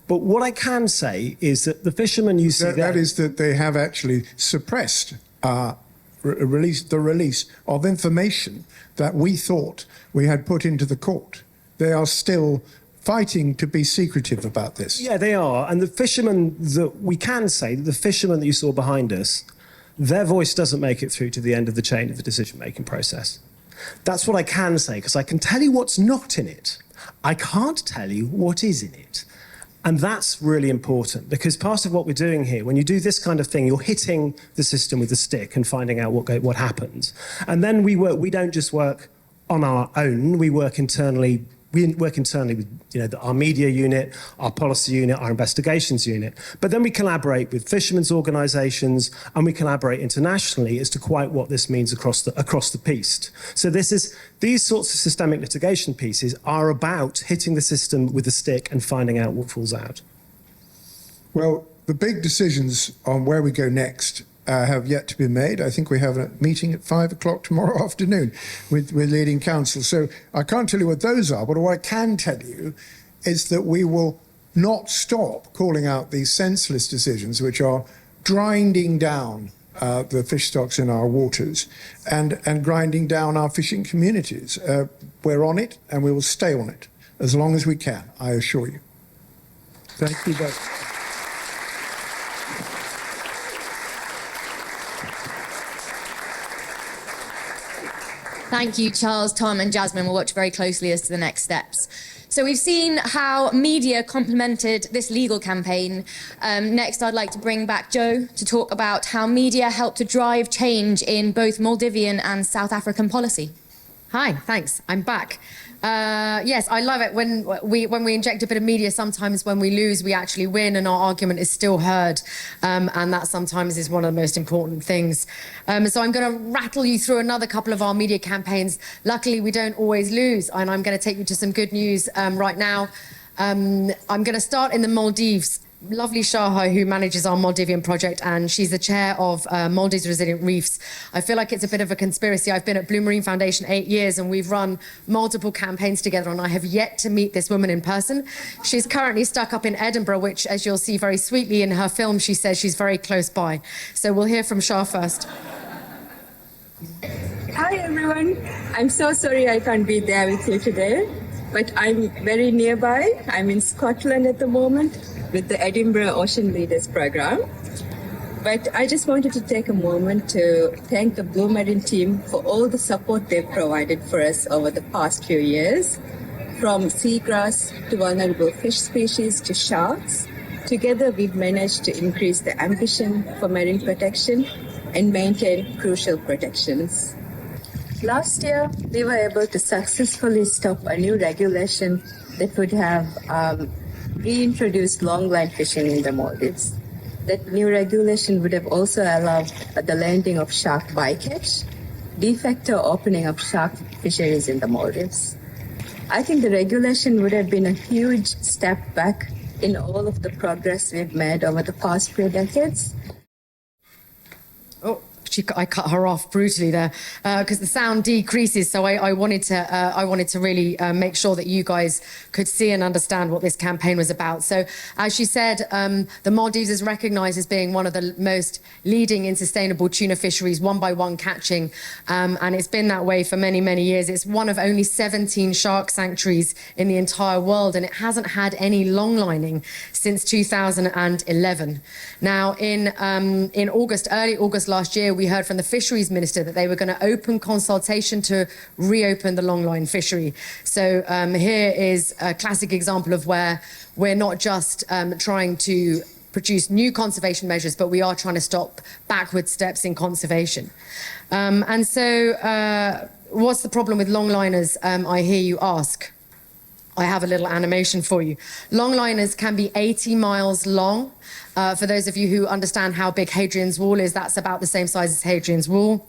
S27: But what I can say is that the fishermen you see
S16: that is that they have actually suppressed the release of information that we thought we had put into the court. They are still fighting to be secretive about this.
S27: Yeah, they are. And the fishermen the fishermen that you saw behind us, their voice doesn't make it through to the end of the chain of the decision-making process. That's what I can say, because I can tell you what's not in it. I can't tell you what is in it. And that's really important, because part of what we're doing here, when you do this kind of thing, you're hitting the system with a stick and finding out what happens. And then we don't just work on our own, we work internally. We work internally with our media unit, our policy unit, our investigations unit. But then we collaborate with fishermen's organisations, and we collaborate internationally as to quite what this means across the piece. So these sorts of systemic litigation pieces are about hitting the system with a stick and finding out what falls out.
S16: Well, the big decisions on where we go next have yet to be made. I think we have a meeting at 5 o'clock tomorrow afternoon with leading counsel. So I can't tell you what those are, but what I can tell you is that we will not stop calling out these senseless decisions which are grinding down the fish stocks in our waters and grinding down our fishing communities. We're on it and we will stay on it as long as we can, I assure you. Thank you both.
S6: Thank you, Charles, Tom, and Jasmine. We'll watch very closely as to the next steps. So we've seen how media complemented this legal campaign. Next, I'd like to bring back Joe to talk about how media helped to drive change in both Maldivian and South African policy.
S19: Hi, thanks. I'm back. Yes, I love it when we inject a bit of media. Sometimes when we lose, we actually win, and our argument is still heard, and that sometimes is one of the most important things. So I'm going to rattle you through another couple of our media campaigns. Luckily, we don't always lose, and I'm going to take you to some good news right now. I'm going to start in the Maldives. Lovely Shaha, who manages our Maldivian project, and she's the chair of Maldives Resilient Reefs. I feel like it's a bit of a conspiracy. I've been at Blue Marine Foundation 8 years, and we've run multiple campaigns together, and I have yet to meet this woman in person. She's currently stuck up in Edinburgh, which, as you'll see very sweetly in her film, she says she's very close by. So we'll hear from Shah first.
S4: Hi, everyone. I'm so sorry I can't be there with you today, but I'm very nearby. I'm in Scotland at the moment with the Edinburgh Ocean Leaders Programme. But I just wanted to take a moment to thank the Blue Marine team for all the support they've provided for us over the past few years, from seagrass to vulnerable fish species to sharks. Together, we've managed to increase the ambition for marine protection and maintain crucial protections. Last year, we were able to successfully stop a new regulation that would have reintroduced longline fishing in the Maldives. That new regulation would have also allowed the landing of shark bycatch, de facto opening up shark fisheries in the Maldives. I think the regulation would have been a huge step back in all of the progress we've made over the past few decades.
S19: I cut her off brutally there because the sound decreases. So I wanted to really make sure that you guys could see and understand what this campaign was about. So as she said, the Maldives is recognised as being one of the most leading in sustainable tuna fisheries, one by one catching, and it's been that way for many, many years. It's one of only 17 shark sanctuaries in the entire world, and it hasn't had any longlining since 2011. Now, in August, early August last year, we heard from the fisheries minister that they were going to open consultation to reopen the longline fishery. So here is a classic example of where we're not just trying to produce new conservation measures, but we are trying to stop backward steps in conservation. And so what's the problem with longliners, I hear you ask? I have a little animation for you. Longliners can be 80 miles long. For those of you who understand how big Hadrian's Wall is, that's about the same size as Hadrian's Wall.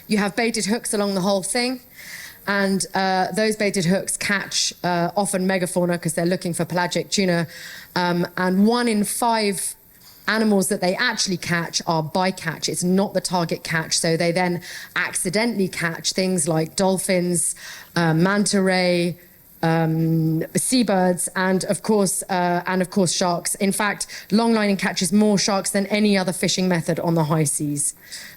S19: You have baited hooks along the whole thing, and those baited hooks catch often megafauna because they're looking for pelagic tuna, and 1 in 5 animals that they actually catch are bycatch. It's not the target catch, so they then accidentally catch things like dolphins, manta ray, seabirds, and of course sharks. In fact, longlining catches more sharks than any other fishing method on the high seas.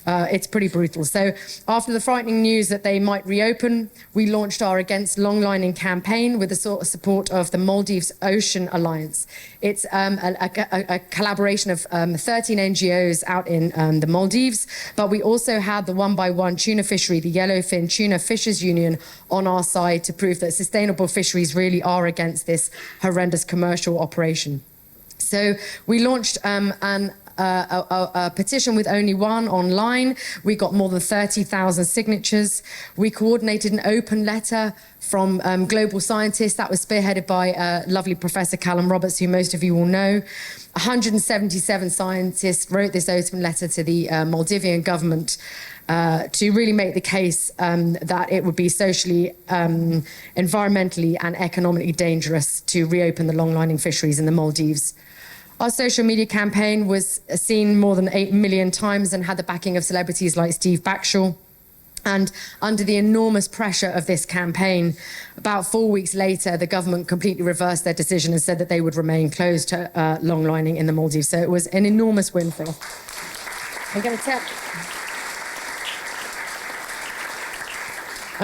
S19: It's pretty brutal. So after the frightening news that they might reopen, we launched our Against Longlining campaign with the support of the Maldives Ocean Alliance. It's a collaboration of 13 NGOs out in the Maldives, but we also had the one by one tuna fishery, the Yellowfin Tuna Fishers Union, on our side to prove that sustainable fisheries really are against this horrendous commercial operation. So we launched a petition with Only One online. We got more than 30,000 signatures. We coordinated an open letter from global scientists that was spearheaded by lovely Professor Callum Roberts, who most of you will know. 177 scientists wrote this open letter to the Maldivian government to really make the case that it would be socially, environmentally and economically dangerous to reopen the longlining fisheries in the Maldives. Our social media campaign was seen more than 8 million times and had the backing of celebrities like Steve Backshall. And under the enormous pressure of this campaign, about 4 weeks later, the government completely reversed their decision and said that they would remain closed to longlining in the Maldives. So it was an enormous win for us. I'm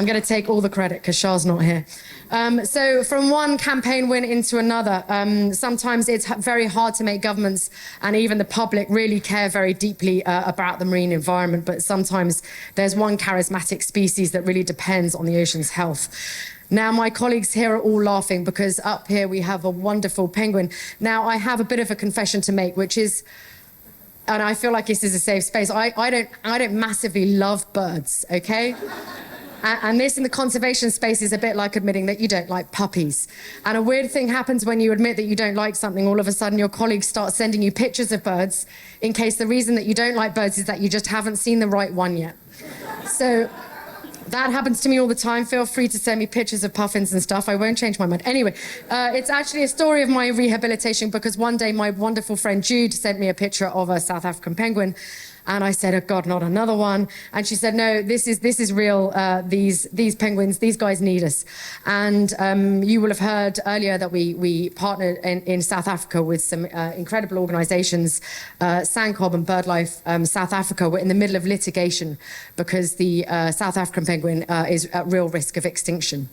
S19: going to take all the credit because Shah's not here. So from one campaign win into another, sometimes it's very hard to make governments and even the public really care very deeply about the marine environment. But sometimes there's one charismatic species that really depends on the ocean's health. Now, my colleagues here are all laughing because up here we have a wonderful penguin. Now, I have a bit of a confession to make, which is, and I feel like this is a safe space, I don't massively love birds, okay? And this in the conservation space is a bit like admitting that you don't like puppies. And a weird thing happens when you admit that you don't like something. All of a sudden, your colleagues start sending you pictures of birds in case the reason that you don't like birds is that you just haven't seen the right one yet. So that happens to me all the time. Feel free to send me pictures of puffins and stuff. I won't change my mind. Anyway, it's actually a story of my rehabilitation because one day my wonderful friend Jude sent me a picture of a South African penguin. And I said, oh God, not another one. And she said, no, this is real. These penguins, these guys need us. And you will have heard earlier that we partnered in South Africa with some incredible organizations. SANCOB and BirdLife South Africa were in the middle of litigation because the South African penguin is at real risk of extinction.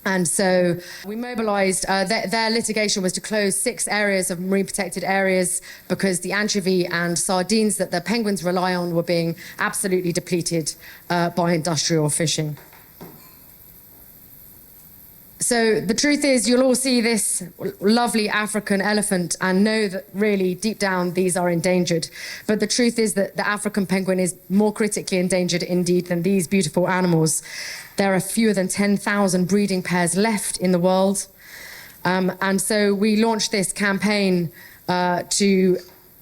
S19: And so we mobilised, their litigation was to close 6 areas of marine protected areas because the anchovy and sardines that the penguins rely on were being absolutely depleted by industrial fishing. So the truth is, you'll all see this lovely African elephant and know that really deep down these are endangered. But the truth is that the African penguin is more critically endangered indeed than these beautiful animals. There are fewer than 10,000 breeding pairs left in the world. And so we launched this campaign to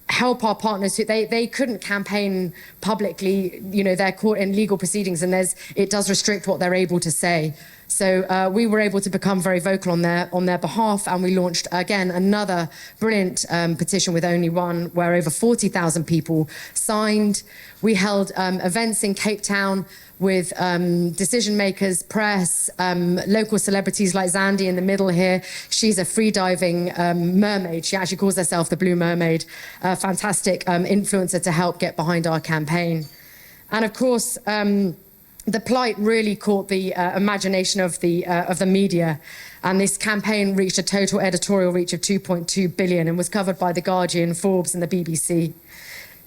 S19: help our partners who they couldn't campaign publicly, you know, they're caught in legal proceedings and it does restrict what they're able to say. So we were able to become very vocal on their behalf, and we launched again another brilliant petition with Only One, where over 40,000 people signed. We held events in Cape Town with decision makers, press, local celebrities like Zandy in the middle here. She's a freediving mermaid. She actually calls herself the Blue Mermaid. A fantastic influencer to help get behind our campaign. And of course, the plight really caught the imagination of the media, and this campaign reached a total editorial reach of 2.2 billion and was covered by The Guardian, Forbes and the BBC.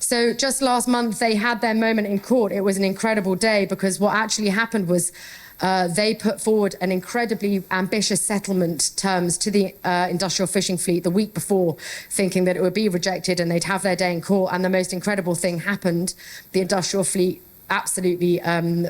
S19: So just last month, they had their moment in court. It was an incredible day because what actually happened was they put forward an incredibly ambitious settlement terms to the industrial fishing fleet the week before, thinking that it would be rejected and they'd have their day in court. And the most incredible thing happened. The industrial fleet absolutely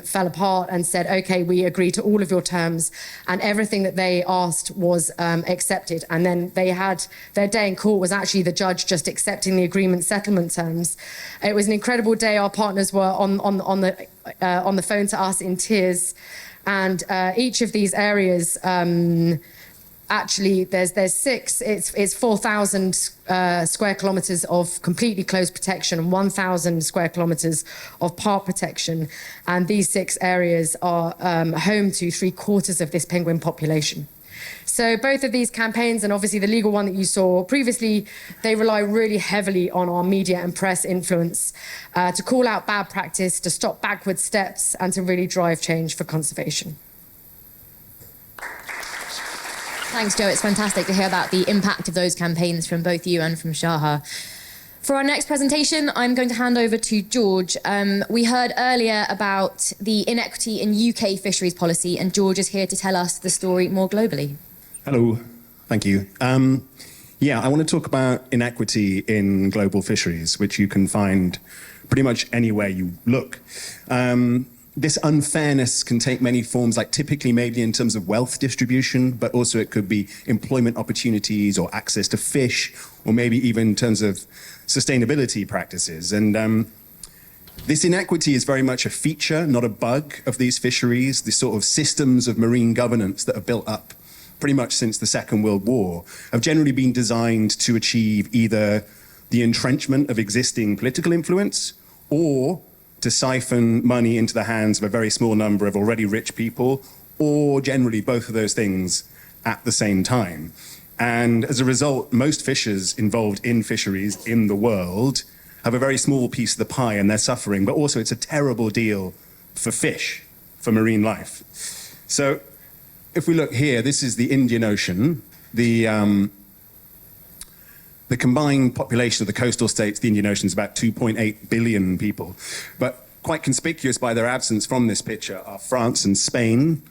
S19: fell apart and said, okay, we agree to all of your terms, and everything that they asked was accepted. And then they had their day in court was actually the judge just accepting the agreement settlement terms. It was an incredible day. Our partners were on the phone to us in tears, and each of these areas actually, there's 6. It's 4,000 square kilometres of completely closed protection and 1,000 square kilometres of part protection. And these 6 areas are home to 3/4 of this penguin population. So both of these campaigns, and obviously the legal one that you saw previously, they rely really heavily on our media and press influence to call out bad practice, to stop backward steps, and to really drive change for conservation.
S10: Thanks, Jo. It's fantastic to hear about the impact of those campaigns from both you and from Shaha. For our next presentation, I'm going to hand over to George. We heard earlier about the inequity in UK fisheries policy, and George is here to tell us the story more globally.
S11: Hello, thank you. I want to talk about inequity in global fisheries, which you can find pretty much anywhere you look. This unfairness can take many forms, like typically maybe in terms of wealth distribution, but also it could be employment opportunities or access to fish, or maybe even in terms of sustainability practices. And this inequity is very much a feature, not a bug, of these fisheries. The sort of systems of marine governance that have built up pretty much since the Second World War have generally been designed to achieve either the entrenchment of existing political influence or to siphon money into the hands of a very small number of already rich people, or generally both of those things at the same time. And as a result, most fishers involved in fisheries in the world have a very small piece of the pie and they're suffering, but also it's a terrible deal for fish, for marine life. So if we look here, this is the Indian Ocean. The combined population of the coastal states, the Indian Ocean, is about 2.8 billion people. But quite conspicuous by their absence from this picture are France and Spain,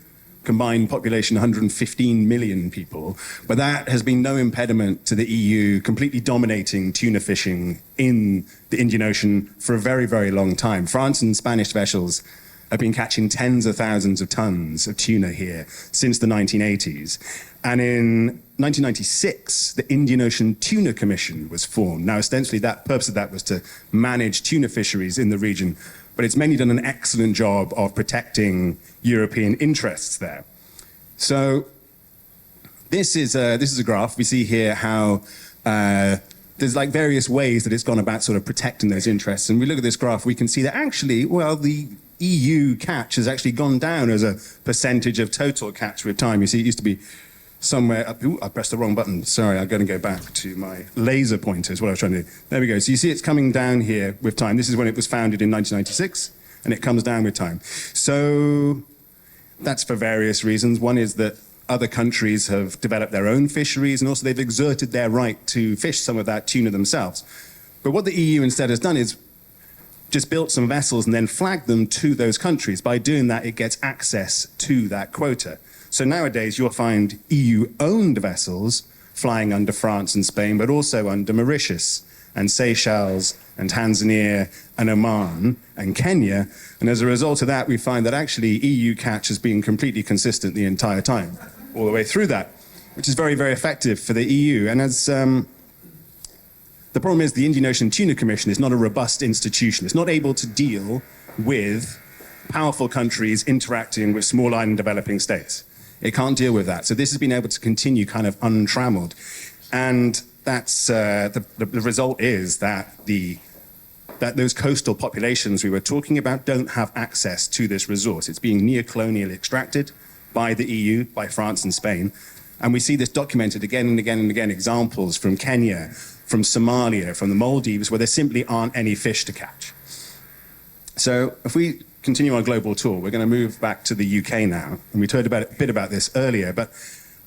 S11: combined population 115 million people. But that has been no impediment to the EU completely dominating tuna fishing in the Indian Ocean for a very, very long time. France and Spanish vessels have been catching tens of thousands of tons of tuna here since the 1980s. And in 1996, the Indian Ocean Tuna Commission was formed. Now, ostensibly, the purpose of that was to manage tuna fisheries in the region, but it's mainly done an excellent job of protecting European interests there. So this is a graph. We see here how there's like various ways that it's gone about sort of protecting those interests. And we look at this graph, we can see that actually, well, the EU catch has actually gone down as a percentage of total catch with time. You see, it used to be somewhere up. Ooh, I pressed the wrong button. Sorry, I'm going to go back to my laser pointer is what I was trying to do. There we go. So you see it's coming down here with time. This is when it was founded in 1996, and it comes down with time. So that's for various reasons. One is that other countries have developed their own fisheries, and also they've exerted their right to fish some of that tuna themselves. But what the EU instead has done is just built some vessels and then flagged them to those countries. By doing that, it gets access to that quota. So nowadays, you'll find EU-owned vessels flying under France and Spain, but also under Mauritius and Seychelles and Tanzania and Oman and Kenya. And as a result of that, we find that actually EU catch has been completely consistent the entire time, all the way through that, which is very, very effective for the EU. And as the problem is the Indian Ocean Tuna Commission is not a robust institution. It's not able to deal with powerful countries interacting with small island developing states. It can't deal with that. So this has been able to continue kind of untrammeled. And that's the result is that those coastal populations we were talking about don't have access to this resource. It's being neocolonially extracted by the EU, by France and Spain. And we see this documented again and again and again, examples from Kenya, from Somalia, from the Maldives, where there simply aren't any fish to catch. So if we continue our global tour, we're going to move back to the UK now. And we heard a bit about this earlier, but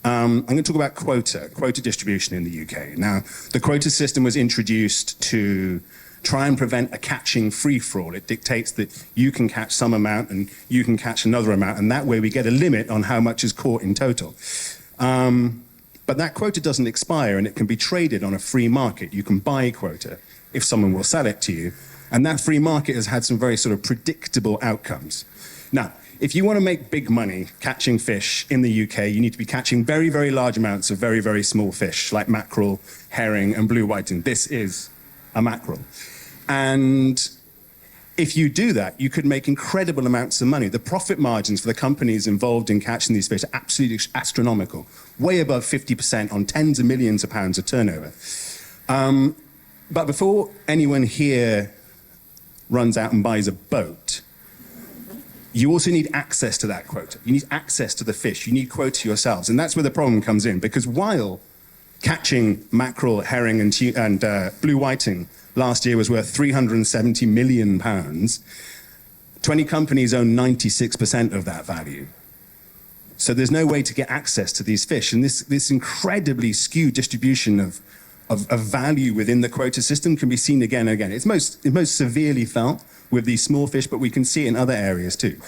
S11: I'm going to talk about quota distribution in the UK. Now, the quota system was introduced to try and prevent a catching free-for-all. It dictates that you can catch some amount and you can catch another amount, and that way we get a limit on how much is caught in total. But that quota doesn't expire, and it can be traded on a free market. You can buy a quota if someone will sell it to you. And that free market has had some very sort of predictable outcomes. Now, if you want to make big money catching fish in the UK, you need to be catching very, very large amounts of very, very small fish, like mackerel, herring, and blue whiting. This is a mackerel. And if you do that, you could make incredible amounts of money. The profit margins for the companies involved in catching these fish are absolutely astronomical, way above 50% on tens of millions of pounds of turnover. But before anyone here runs out and buys a boat, you also need access to that quota. You need access to the fish. You need quota yourselves. And that's where the problem comes in, because while catching mackerel, herring, and blue whiting last year was worth £370 million, 20 companies own 96% of that value. So there's no way to get access to these fish. And this incredibly skewed distribution of value within the quota system can be seen again and again. It's most severely felt with these small fish, but we can see it in other areas too.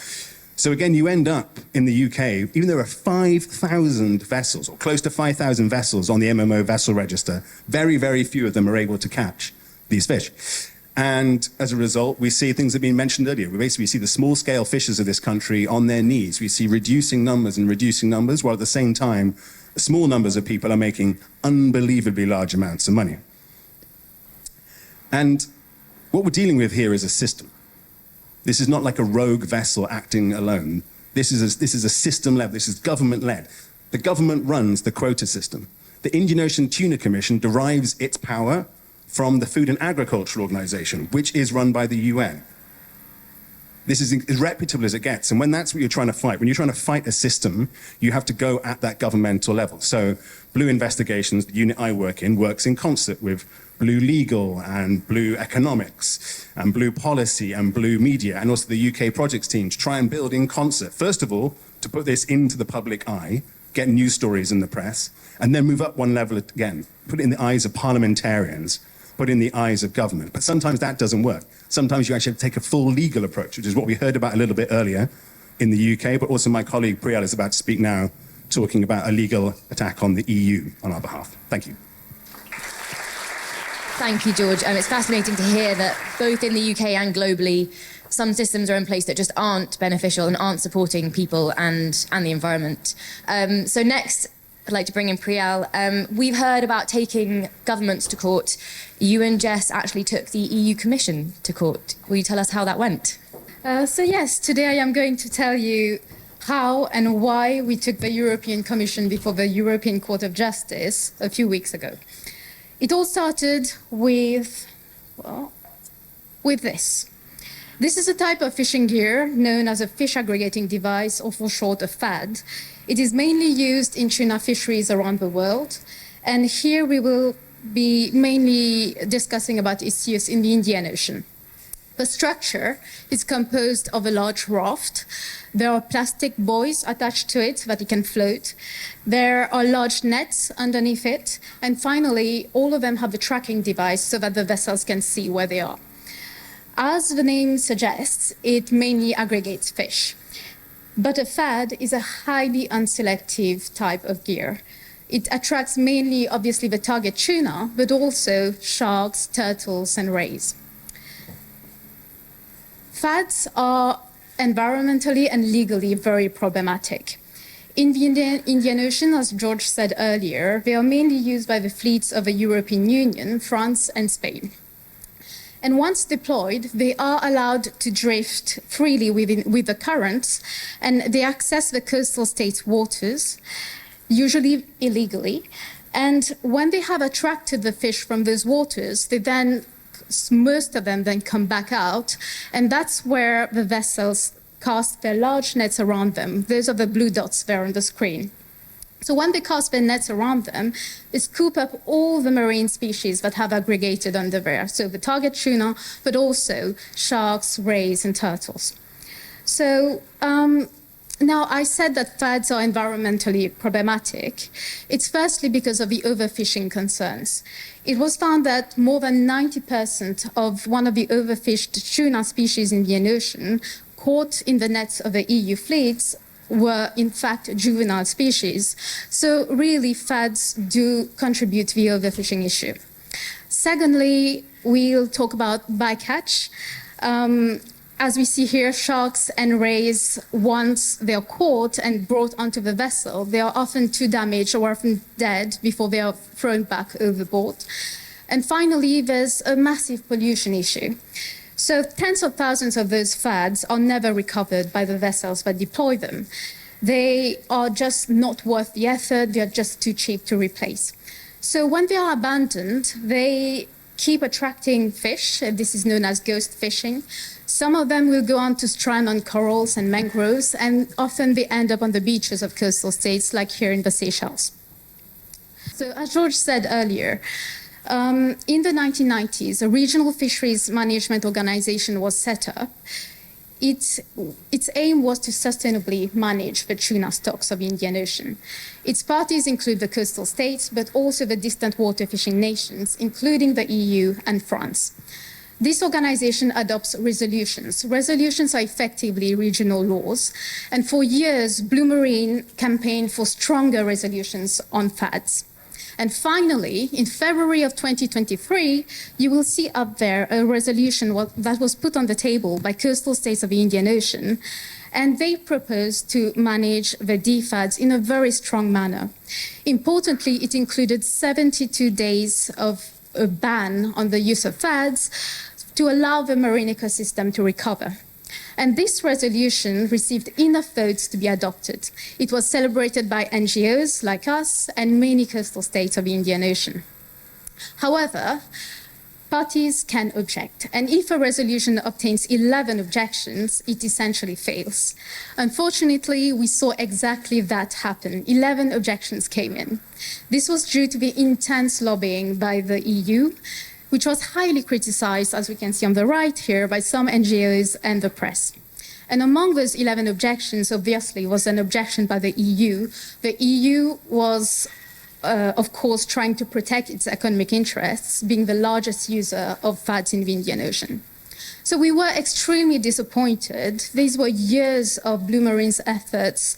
S11: So again, you end up in the UK, even though there are 5,000 vessels, or close to 5,000 vessels on the MMO vessel register, very, very few of them are able to catch these fish. And as a result, we see things that have been mentioned earlier. We basically see the small-scale fishers of this country on their knees. We see reducing numbers, while at the same time, small numbers of people are making unbelievably large amounts of money. And what we're dealing with here is a system. This is not like a rogue vessel acting alone. This is a system level. This is government led. The government runs the quota system. The Indian Ocean Tuna Commission derives its power from the Food and Agriculture Organization, which is run by the UN. This is as reputable as it gets. And when that's what you're trying to fight, when you're trying to fight a system, you have to go at that governmental level. So Blue Investigations, the unit I work in, works in concert with Blue Legal and Blue Economics and Blue Policy and Blue Media and also the UK projects team to try and build in concert. First of all, to put this into the public eye, get news stories in the press, and then move up one level again, put it in the eyes of parliamentarians, put in the eyes of government. But sometimes that doesn't work. Sometimes you actually have to take a full legal approach, which is what we heard about a little bit earlier in the UK, but also my colleague Priyal is about to speak now, talking about a legal attack on the EU on our behalf. Thank you.
S10: Thank you, George. It's fascinating to hear that both in the UK and globally, some systems are in place that just aren't beneficial and aren't supporting people and the environment. So next, I'd like to bring in Priyal. We've heard about taking governments to court. You and Jess actually took the EU Commission to court. Will you tell us how that went?
S12: So yes, today I am going to tell you how and why we took the European Commission before the European Court of Justice a few weeks ago. It all started with this. This is a type of fishing gear known as a fish aggregating device, or for short, a FAD. It is mainly used in tuna fisheries around the world. And here we will be mainly discussing about its use in the Indian Ocean. The structure is composed of a large raft. There are plastic buoys attached to it so that it can float. There are large nets underneath it. And finally, all of them have a tracking device so that the vessels can see where they are. As the name suggests, it mainly aggregates fish. But a FAD is a highly unselective type of gear. It attracts mainly, obviously, the target tuna, but also sharks, turtles, and rays. FADs are environmentally and legally very problematic. In the Indian Ocean, as George said earlier, they are mainly used by the fleets of the European Union, France, and Spain. And once deployed, they are allowed to drift freely with the currents, and they access the coastal states' waters, usually illegally. And when they have attracted the fish from those waters, most of them then come back out, and that's where the vessels cast their large nets around them. Those are the blue dots there on the screen. So when they cast their nets around them, they scoop up all the marine species that have aggregated under there. So the target tuna, but also sharks, rays, and turtles. So now I said that FADs are environmentally problematic. It's firstly because of the overfishing concerns. It was found that more than 90% of one of the overfished tuna species in the Indian Ocean caught in the nets of the EU fleets were in fact juvenile species. So really FADs do contribute to the overfishing issue. Secondly, we'll talk about bycatch. As we see here, sharks and rays, once they are caught and brought onto the vessel, they are often too damaged or often dead before they are thrown back overboard. And finally, there's a massive pollution issue. So tens of thousands of those FADs are never recovered by the vessels that deploy them. They are just not worth the effort. They're just too cheap to replace. So when they are abandoned, they keep attracting fish. This is known as ghost fishing. Some of them will go on to strand on corals and mangroves, and often they end up on the beaches of coastal states, like here in the Seychelles. So as George said earlier, in the 1990s, a regional fisheries management organization was set up. Its aim was to sustainably manage the tuna stocks of the Indian Ocean. Its parties include the coastal states, but also the distant water fishing nations, including the EU and France. This organization adopts resolutions. Resolutions are effectively regional laws. And for years, Blue Marine campaigned for stronger resolutions on FADs. And finally, in February of 2023, you will see up there a resolution that was put on the table by coastal states of the Indian Ocean. And they proposed to manage the DFADs in a very strong manner. Importantly, it included 72 days of a ban on the use of FADs to allow the marine ecosystem to recover. And this resolution received enough votes to be adopted. It was celebrated by NGOs like us and many coastal states of the Indian Ocean. However, Parties can object, and if a resolution obtains 11 objections, it essentially fails. Unfortunately, we saw exactly that happen. 11 objections came in. This was due to the intense lobbying by the EU, which was highly criticized, as we can see on the right here, by some NGOs and the press. And among those 11 objections, obviously, was an objection by the EU. The EU was of course, trying to protect its economic interests, being the largest user of fats in the Indian Ocean. So we were extremely disappointed. These were years of Blue Marine's efforts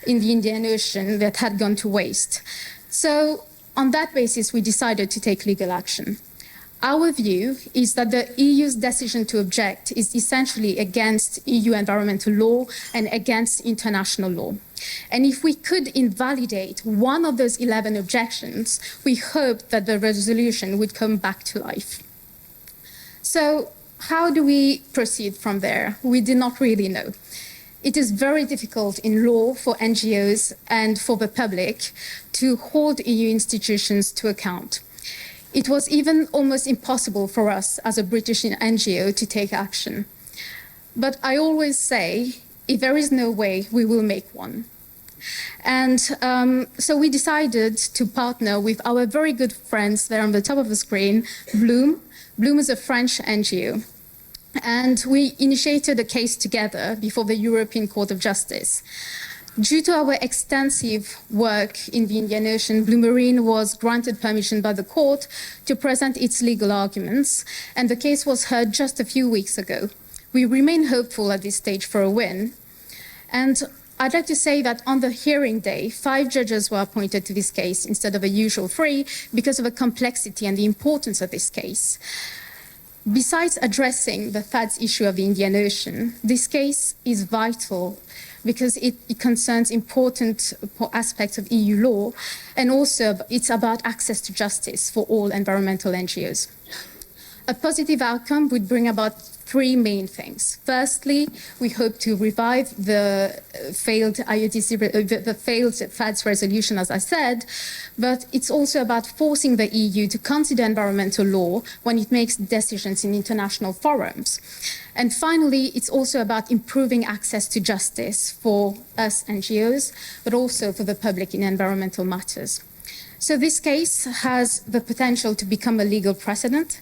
S12: in the Indian Ocean that had gone to waste. So on that basis, we decided to take legal action. Our view is that the EU's decision to object is essentially against EU environmental law and against international law. And if we could invalidate one of those 11 objections, we hoped that the resolution would come back to life. So how do we proceed from there? We did not really know. It is very difficult in law for NGOs and for the public to hold EU institutions to account. It was even almost impossible for us as a British NGO to take action. But I always say, if there is no way, we will make one. And so we decided to partner with our very good friends there on the top of the screen, Bloom. Bloom is a French NGO. And we initiated a case together before the European Court of Justice. Due to our extensive work in the Indian Ocean, Blue Marine was granted permission by the court to present its legal arguments, and the case was heard just a few weeks ago. We remain hopeful at this stage for a win. And I'd like to say that on the hearing day, 5 judges were appointed to this case instead of the usual 3 because of the complexity and the importance of this case. Besides addressing the FADS issue of the Indian Ocean, this case is vital because it concerns important aspects of EU law, and also it's about access to justice for all environmental NGOs. A positive outcome would bring about 3 main things. Firstly, we hope to revive the failed IOTC, the failed FADS resolution, as I said, but it's also about forcing the EU to consider environmental law when it makes decisions in international forums. And finally, it's also about improving access to justice for us NGOs, but also for the public in environmental matters. So this case has the potential to become a legal precedent,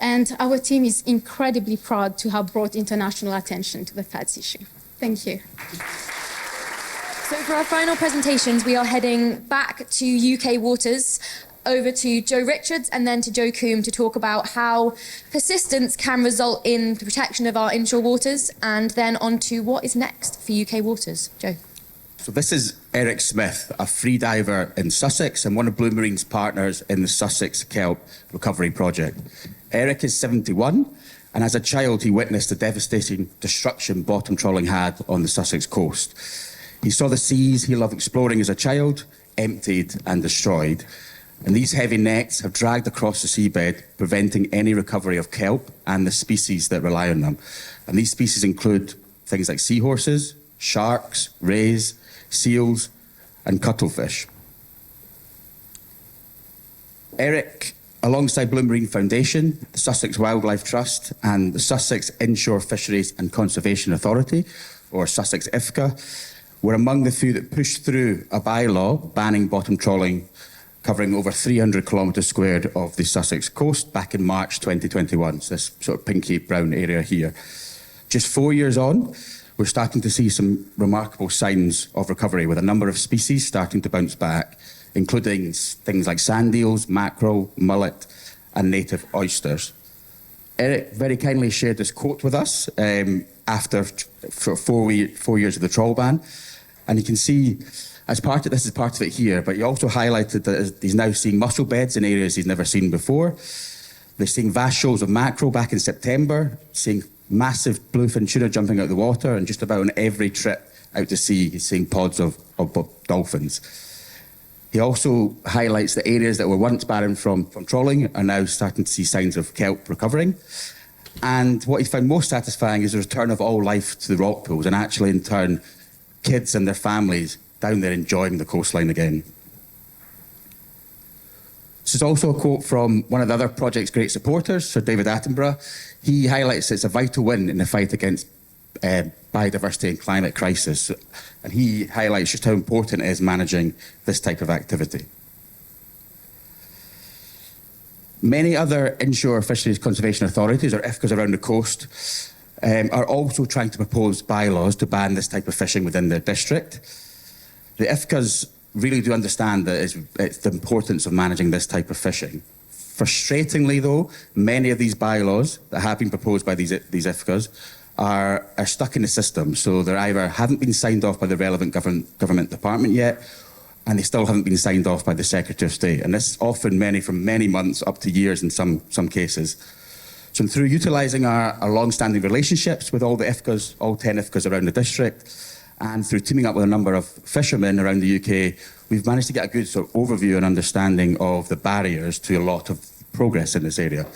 S12: and our team is incredibly proud to have brought international attention to the FADS issue. Thank you.
S10: So for our final presentations, we are heading back to UK waters, over to Joe Richards and then to Joe Coombe to talk about how persistence can result in the protection of our inshore waters, and then on to what is next for UK waters. Joe.
S13: So this is Eric Smith, a freediver in Sussex and one of Blue Marine's partners in the Sussex Kelp Recovery Project. Eric is 71, and as a child he witnessed the devastating destruction bottom trawling had on the Sussex coast. He saw the seas he loved exploring as a child emptied and destroyed, and these heavy nets have dragged across the seabed, preventing any recovery of kelp and the species that rely on them. And these species include things like seahorses, sharks, rays, seals and cuttlefish. Eric, alongside Blue Marine Foundation, the Sussex Wildlife Trust and the Sussex Inshore Fisheries and Conservation Authority, or Sussex IFCA, were among the few that pushed through a bylaw banning bottom trawling covering over 300 kilometres squared of the Sussex coast back in March 2021, so this sort of pinky brown area here. Just 4 years on, we're starting to see some remarkable signs of recovery, with a number of species starting to bounce back, including things like sand eels, mackerel, mullet, and native oysters. Eric very kindly shared this quote with us after 4 years of the trawl ban, and you can see, as part of this is part of it here, but he also highlighted that he's now seeing mussel beds in areas he's never seen before. They're seeing vast shoals of mackerel back in September, seeing massive bluefin tuna jumping out of the water, and just about on every trip out to sea, he's seeing pods of dolphins. He also highlights the areas that were once barren from trawling are now starting to see signs of kelp recovering. And what he found most satisfying is the return of all life to the rock pools, and actually in turn, kids and their families down there enjoying the coastline again. This is also a quote from one of the other project's great supporters, Sir David Attenborough. He highlights it's a vital win in the fight against biodiversity and climate crisis. And he highlights just how important it is managing this type of activity. Many other inshore fisheries conservation authorities, or IFCAs, around the coast are also trying to propose bylaws to ban this type of fishing within their district. The IFCAs really do understand that it's the importance of managing this type of fishing. Frustratingly, though, many of these bylaws that have been proposed by these IFCAs are stuck in the system. So they either haven't been signed off by the relevant government department yet, and they still haven't been signed off by the Secretary of State. And this is often from many months up to years in some cases. So through utilising our long-standing relationships with all the IFCAs, all 10 IFCAs around the district, and through teaming up with a number of fishermen around the UK, we've managed to get a good sort of overview and understanding of the barriers to a lot of progress in this area.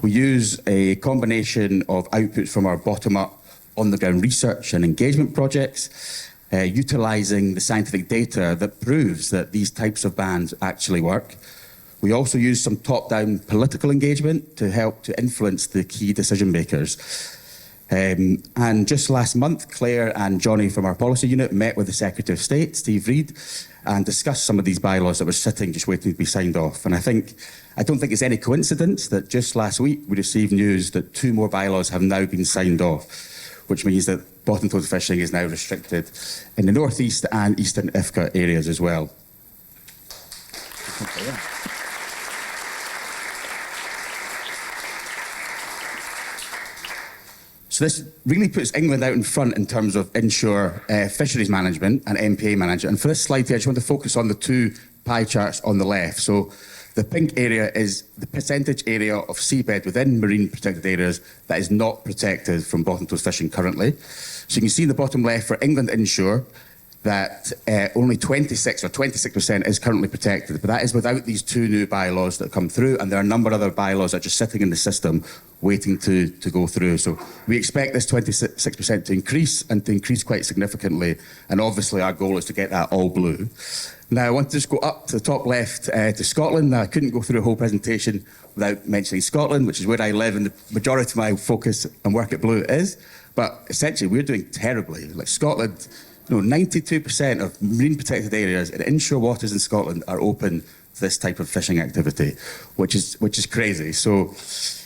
S13: We use a combination of outputs from our bottom-up, on-the-ground research and engagement projects, utilising the scientific data that proves that these types of bans actually work. We also use some top-down political engagement to help to influence the key decision makers. And just last month, Claire and Johnny from our policy unit met with the Secretary of State, Steve Reid, and discussed some of these bylaws that were sitting just waiting to be signed off. And I don't think it's any coincidence that just last week we received news that 2 more bylaws have now been signed off, which means that bottom trawled fishing is now restricted in the northeast and eastern IFCA areas as well. So this really puts England out in front in terms of inshore fisheries management and MPA management. And for this slide here, I just want to focus on the 2 pie charts on the left. So the pink area is the percentage area of seabed within marine protected areas that is not protected from bottom trawled fishing currently. So you can see in the bottom left for England inshore that only 26% is currently protected, but that is without these 2 new bylaws that come through, and there are a number of other bylaws that are just sitting in the system waiting to go through. So we expect this 26% to increase, and to increase quite significantly, and obviously our goal is to get that all blue. Now I want to just go up to the top left to Scotland. Now I couldn't go through a whole presentation without mentioning Scotland, which is where I live, and the majority of my focus and work at Blue is, but essentially we're doing terribly. Like Scotland, 92% of marine protected areas in inshore waters in Scotland are open to this type of fishing activity, which is crazy. So,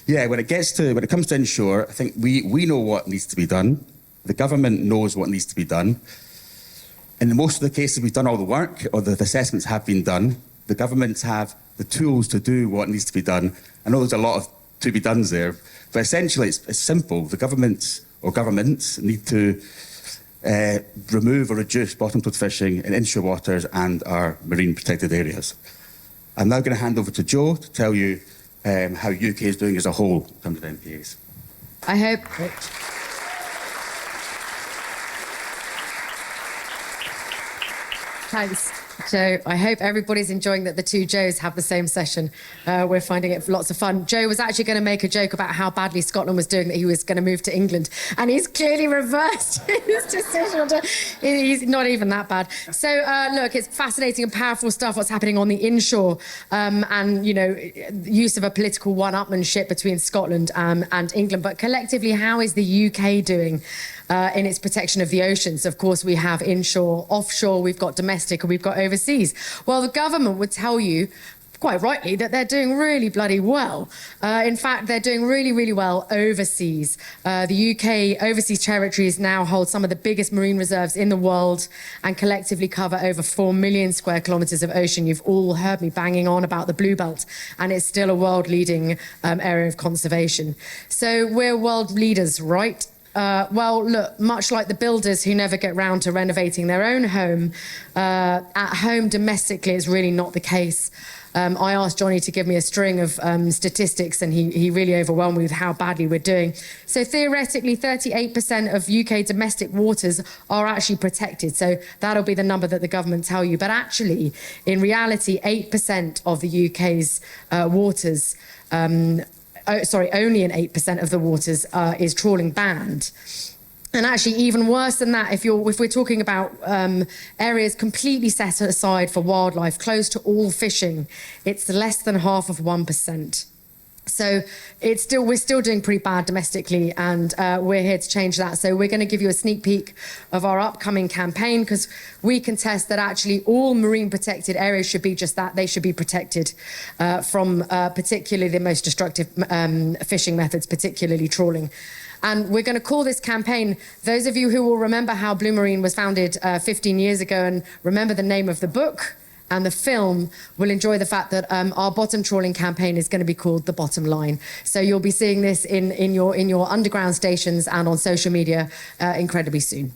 S13: yeah, when it comes to inshore, I think we know what needs to be done. The government knows what needs to be done. In most of the cases, we've done all the work, or the assessments have been done. The governments have the tools to do what needs to be done. I know there's a lot of to be dones there, but essentially it's simple. The governments need to remove or reduce bottom trawled fishing in inshore waters and our marine protected areas. I'm now going to hand over to Jo to tell you how UK is doing as a whole in terms of MPAs.
S19: I hope. Thanks, Jo. I hope everybody's enjoying that the 2 Joes have the same session. We're finding it lots of fun. Jo was actually going to make a joke about how badly Scotland was doing, that he was going to move to England, and he's clearly reversed his decision. He's not even that bad. So, look, it's fascinating and powerful stuff what's happening on the inshore, and, use of a political one-upmanship between Scotland and England. But collectively, how is the UK doing in its protection of the oceans? Of course, we have inshore, offshore, we've got domestic, and we've got overseas. Well, the government would tell you, quite rightly, that they're doing really bloody well. In fact, they're doing really, really well overseas. The UK overseas territories now hold some of the biggest marine reserves in the world and collectively cover over 4 million square kilometres of ocean. You've all heard me banging on about the Blue Belt, and it's still a world-leading area of conservation. So we're world leaders, right? Well, look, much like the builders who never get round to renovating their own home, at home domestically it's really not the case. I asked Johnny to give me a string of statistics, and he really overwhelmed me with how badly we're doing. So theoretically, 38% of UK domestic waters are actually protected. So that'll be the number that the government tell you. But actually, in reality, 8% of the UK's waters only in 8% of the waters is trawling banned.
S10: And actually, even worse than that, if we're talking about areas completely set aside for wildlife, closed to all fishing, it's less than half of 1%. So we're still doing pretty bad domestically, and we're here to change that. So we're going to give you a sneak peek of our upcoming campaign, because we contest that actually all marine protected areas should be just that. They should be protected from particularly the most destructive fishing methods, particularly trawling. And we're going to call this campaign, those of you who will remember how Blue Marine was founded 15 years ago and remember the name of the book and the film, will enjoy the fact that our bottom trawling campaign is going to be called The Bottom Line. So you'll be seeing this in your underground stations and on social media incredibly soon.